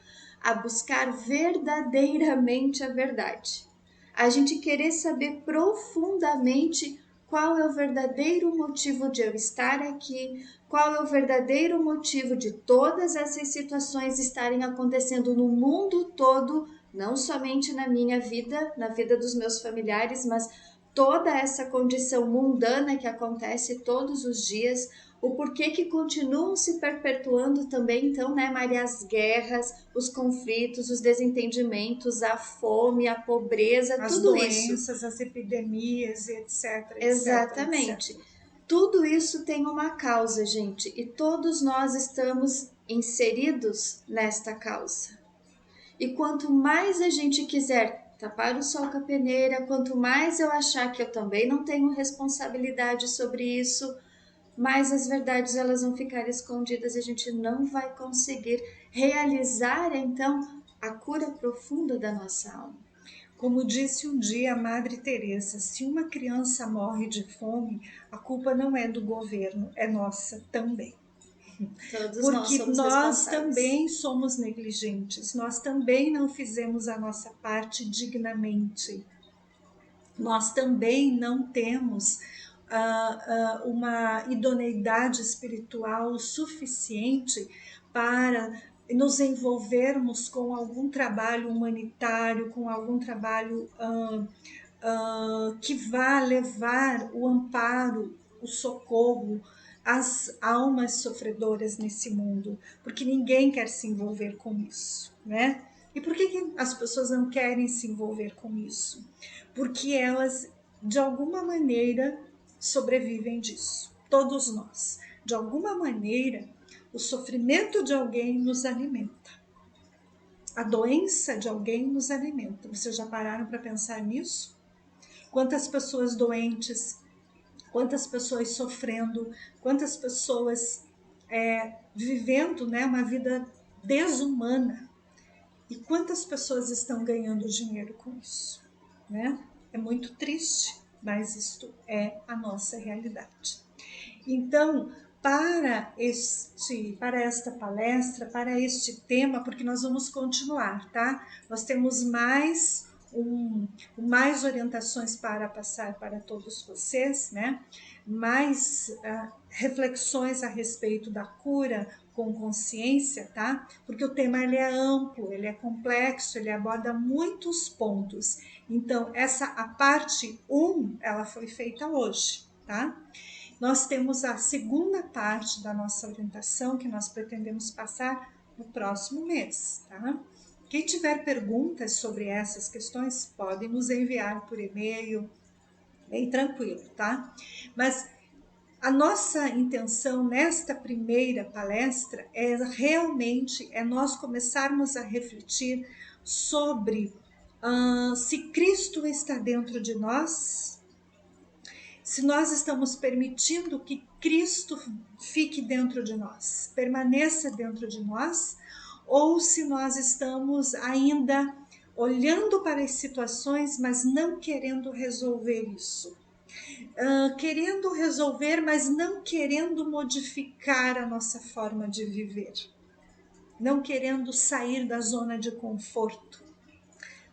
Speaker 1: a buscar verdadeiramente a verdade. A gente querer saber profundamente qual é o verdadeiro motivo de eu estar aqui, qual é o verdadeiro motivo de todas essas situações estarem acontecendo no mundo todo, não somente na minha vida, na vida dos meus familiares, mas toda essa condição mundana que acontece todos os dias, o porquê que continuam se perpetuando também, então, né, Maria, as guerras, os conflitos, os desentendimentos, a fome, a pobreza,
Speaker 2: As
Speaker 1: tudo isso.
Speaker 2: doenças, as epidemias, etc, etc, etc.
Speaker 1: Exatamente. Tudo isso tem uma causa, gente, e todos nós estamos inseridos nesta causa. E quanto mais a gente quiser tapar o sol com a peneira, quanto mais eu achar que eu também não tenho responsabilidade sobre isso, mais as verdades elas vão ficar escondidas e a gente não vai conseguir realizar então a cura profunda da nossa alma.
Speaker 2: Como disse um dia a Madre Teresa, se uma criança morre de fome, a culpa não é do governo, é nossa também.
Speaker 1: Todos nós
Speaker 2: Porque
Speaker 1: somos
Speaker 2: nós
Speaker 1: responsáveis.
Speaker 2: também somos negligentes, nós também não fizemos a nossa parte dignamente, nós também não temos uma idoneidade espiritual suficiente para nos envolvermos com algum trabalho humanitário, com algum trabalho que vá levar o amparo, o socorro às almas sofredoras nesse mundo, porque ninguém quer se envolver com isso, né? E por que as pessoas não querem se envolver com isso? Porque elas, de alguma maneira, sobrevivem disso. Todos nós. De alguma maneira, o sofrimento de alguém nos alimenta. A doença de alguém nos alimenta. Vocês já pararam para pensar nisso? Quantas pessoas doentes, quantas pessoas sofrendo, quantas pessoas vivendo, né, uma vida desumana. E quantas pessoas estão ganhando dinheiro com isso, né? É muito triste, mas isto é a nossa realidade. Então, para esta palestra, para este tema, porque nós vamos continuar, tá? Nós temos mais orientações para passar para todos vocês, né? Mais reflexões a respeito da cura com consciência, tá? Porque o tema ele é amplo, ele é complexo, ele aborda muitos pontos. Então, a parte 1, ela foi feita hoje, tá? Nós temos a segunda parte da nossa orientação que nós pretendemos passar no próximo mês, tá? Quem tiver perguntas sobre essas questões, pode nos enviar por e-mail, bem tranquilo, tá? Mas a nossa intenção nesta primeira palestra é nós começarmos a refletir sobre se Cristo está dentro de nós, se nós estamos permitindo que Cristo fique dentro de nós, permaneça dentro de nós, ou se nós estamos ainda olhando para as situações, mas não querendo resolver isso. Querendo resolver, mas não querendo modificar a nossa forma de viver, não querendo sair da zona de conforto,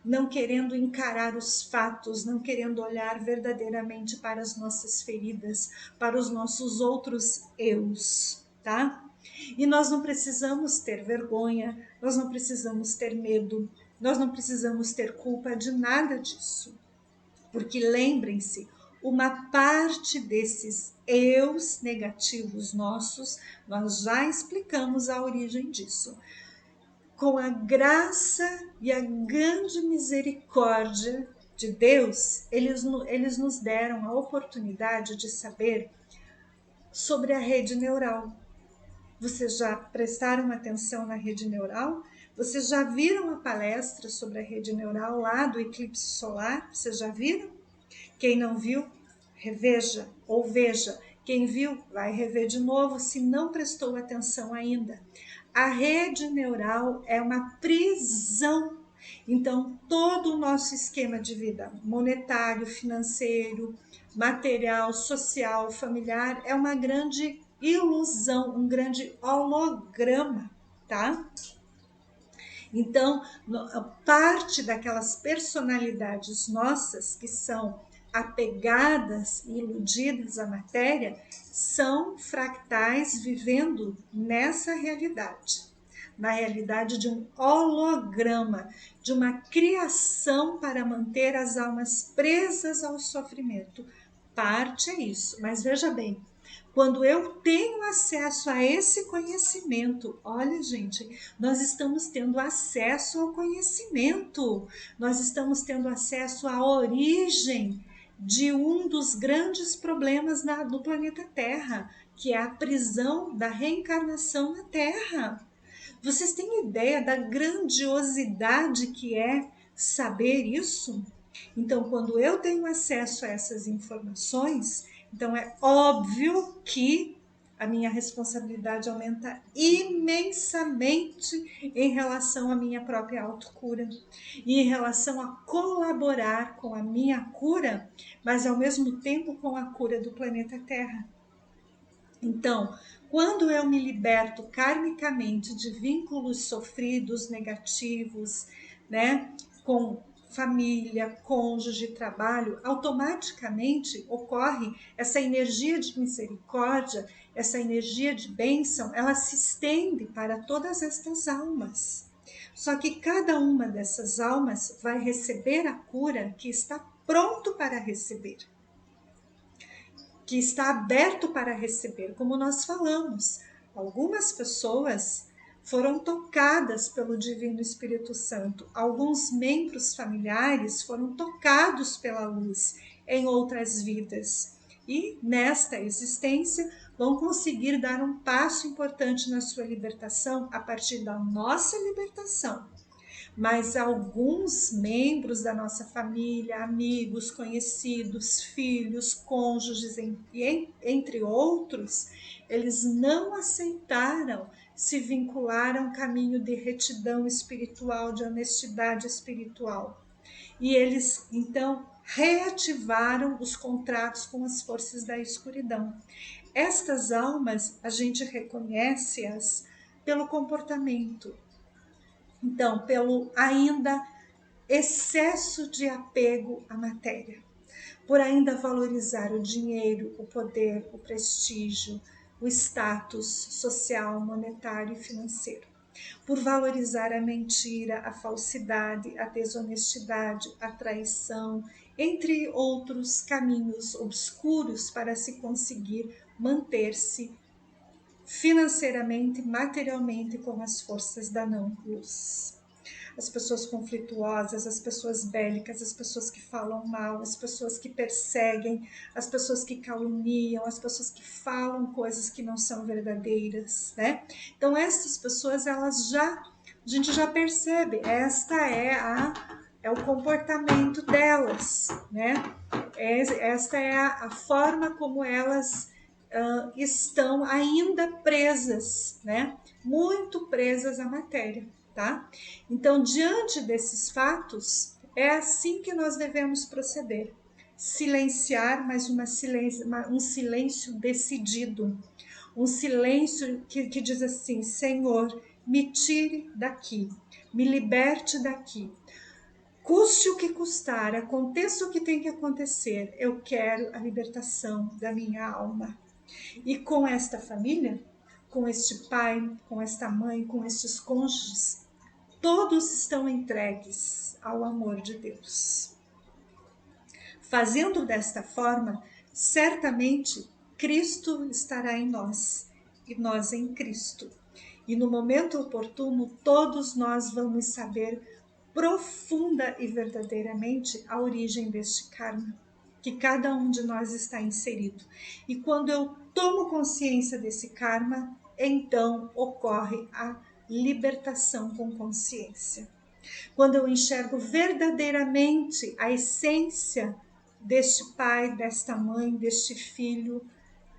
Speaker 2: não querendo encarar os fatos, não querendo olhar verdadeiramente para as nossas feridas, para os nossos outros eus, tá? E nós não precisamos ter vergonha, nós não precisamos ter medo, nós não precisamos ter culpa de nada disso. Porque lembrem-se, uma parte desses eus negativos nossos, nós já explicamos a origem disso. Com a graça e a grande misericórdia de Deus, eles nos deram a oportunidade de saber sobre a rede neural. Vocês já prestaram atenção na rede neural? Vocês já viram a palestra sobre a rede neural lá do eclipse solar? Vocês já viram? Quem não viu, reveja ou veja. Quem viu, vai rever de novo se não prestou atenção ainda. A rede neural é uma prisão. Então, todo o nosso esquema de vida monetário, financeiro, material, social, familiar é uma grande ilusão, um grande holograma, tá? Então, parte daquelas personalidades nossas que são apegadas e iludidas à matéria são fractais vivendo nessa realidade. na realidade, de um holograma, de uma criação para manter as almas presas ao sofrimento. Parte é isso, mas veja bem, quando eu tenho acesso a esse conhecimento, olha, gente, nós estamos tendo acesso ao conhecimento, nós estamos tendo acesso à origem de um dos grandes problemas do planeta Terra, que é a prisão da reencarnação na Terra. Vocês têm ideia da grandiosidade que é saber isso? Então, quando eu tenho acesso a essas informações, então é óbvio que a minha responsabilidade aumenta imensamente em relação à minha própria autocura e em relação a colaborar com a minha cura, mas ao mesmo tempo com a cura do planeta Terra. Então, quando eu me liberto karmicamente de vínculos sofridos, negativos, né, com família, cônjuge, trabalho, automaticamente ocorre essa energia de misericórdia, essa energia de bênção, ela se estende para todas estas almas. Só que cada uma dessas almas vai receber a cura que está pronto para receber, que está aberto para receber, como nós falamos. Algumas pessoas foram tocadas pelo Divino Espírito Santo, alguns membros familiares foram tocados pela luz em outras vidas e nesta existência vão conseguir dar um passo importante na sua libertação a partir da nossa libertação. Mas alguns membros da nossa família, amigos, conhecidos, filhos, cônjuges, entre outros, eles não aceitaram se vincular a um caminho de retidão espiritual, de honestidade espiritual. E eles, então, reativaram os contratos com as forças da escuridão. Estas almas, a gente reconhece-as pelo comportamento. Então, pelo ainda excesso de apego à matéria, por ainda valorizar o dinheiro, o poder, o prestígio, o status social, monetário e financeiro, por valorizar a mentira, a falsidade, a desonestidade, a traição, entre outros caminhos obscuros para se conseguir manter-se financeiramente, materialmente com as forças da não-luz. As pessoas conflituosas, as pessoas bélicas, as pessoas que falam mal, as pessoas que perseguem, as pessoas que caluniam, as pessoas que falam coisas que não são verdadeiras, né? Então essas pessoas, a gente já percebe, é o comportamento delas, né? Esta é a forma como elas estão ainda presas, né? Muito presas à matéria, tá? Então, diante desses fatos, é assim que nós devemos proceder. Silenciar, mas um silêncio decidido. Um silêncio que diz assim: Senhor, me tire daqui, me liberte daqui. Custe o que custar, aconteça o que tem que acontecer, eu quero a libertação da minha alma. E com esta família, com este pai, com esta mãe, com estes cônjuges, todos estão entregues ao amor de Deus. Fazendo desta forma, certamente Cristo estará em nós e nós em Cristo. E no momento oportuno, todos nós vamos saber profunda e verdadeiramente a origem deste karma, que cada um de nós está inserido. E quando eu tomo consciência desse karma, então ocorre a libertação com consciência. Quando eu enxergo verdadeiramente a essência deste pai, desta mãe, deste filho,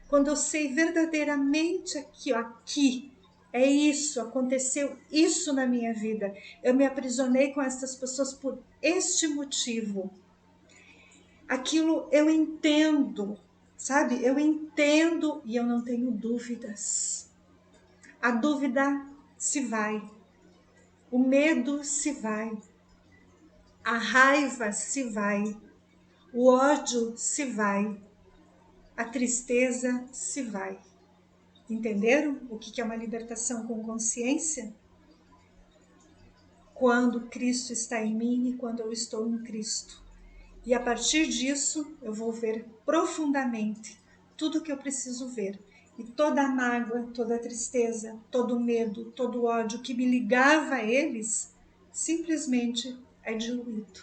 Speaker 2: quando eu sei verdadeiramente aqui, é isso, aconteceu isso na minha vida, eu me aprisionei com essas pessoas por este motivo. Aquilo eu entendo, sabe? Eu entendo e eu não tenho dúvidas. A dúvida se vai, o medo se vai, a raiva se vai, o ódio se vai, a tristeza se vai. Entenderam o que é uma libertação com consciência? quando Cristo está em mim e quando eu estou em Cristo. E a partir disso, eu vou ver profundamente tudo que eu preciso ver. E toda a mágoa, toda a tristeza, todo o medo, todo o ódio que me ligava a eles, simplesmente é diluído.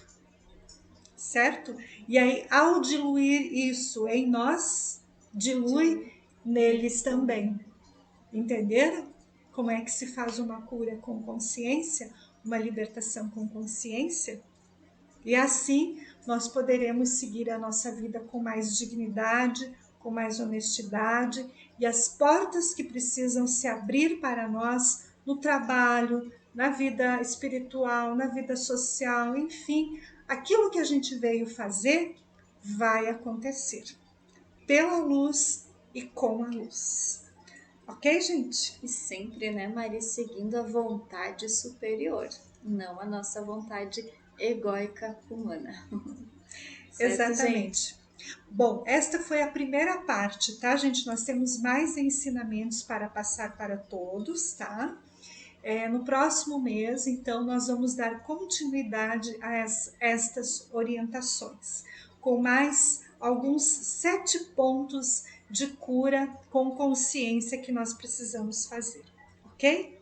Speaker 2: Certo? E aí, ao diluir isso em nós, dilui neles também. Entenderam? Como é que se faz uma cura com consciência, uma libertação com consciência? E assim nós poderemos seguir a nossa vida com mais dignidade, com mais honestidade, e as portas que precisam se abrir para nós no trabalho, na vida espiritual, na vida social, enfim, aquilo que a gente veio fazer vai acontecer pela luz e com a luz. Ok, gente?
Speaker 1: E sempre, né, Mari, seguindo a vontade superior, não a nossa vontade egóica humana. Certo, gente?
Speaker 2: Exatamente. Bom, esta foi a primeira parte, tá, gente? Nós temos mais ensinamentos para passar para todos, tá? No próximo mês, então, nós vamos dar continuidade a estas orientações, com mais alguns 7 pontos de cura com consciência que nós precisamos fazer, ok?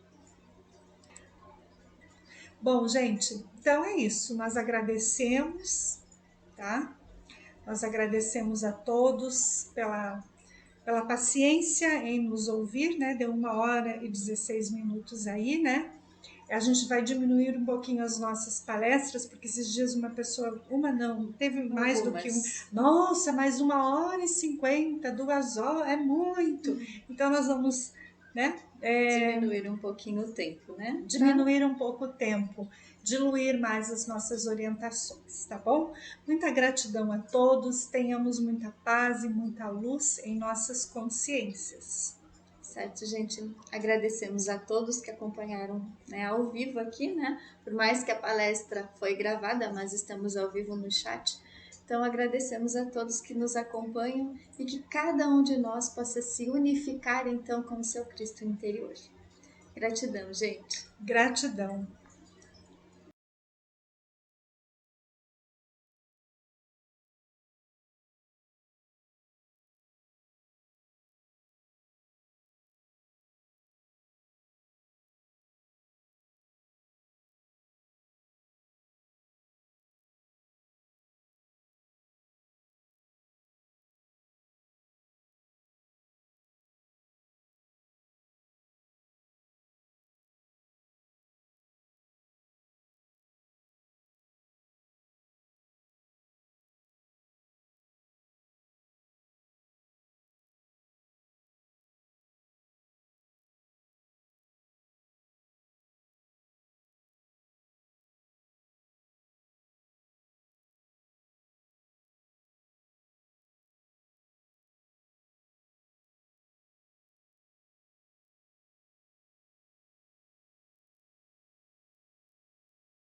Speaker 2: Bom, gente, então é isso. Nós agradecemos, tá? Nós agradecemos a todos pela paciência em nos ouvir, né? Deu 1h16 aí, né? A gente vai diminuir um pouquinho as nossas palestras, porque esses dias uma não, teve mais do que um. Nossa, mais 1h50, 2 horas, é muito. Então nós vamos, né?
Speaker 1: Diminuir um pouquinho o tempo, né?
Speaker 2: Diminuir um pouco o tempo, diluir mais as nossas orientações, tá bom? Muita gratidão a todos, tenhamos muita paz e muita luz em nossas consciências.
Speaker 1: Certo, gente? Agradecemos a todos que acompanharam, né, ao vivo aqui, né? Por mais que a palestra foi gravada, mas estamos ao vivo no chat. Então, agradecemos a todos que nos acompanham e que cada um de nós possa se unificar, então, com o seu Cristo interior. Gratidão, gente.
Speaker 2: Gratidão.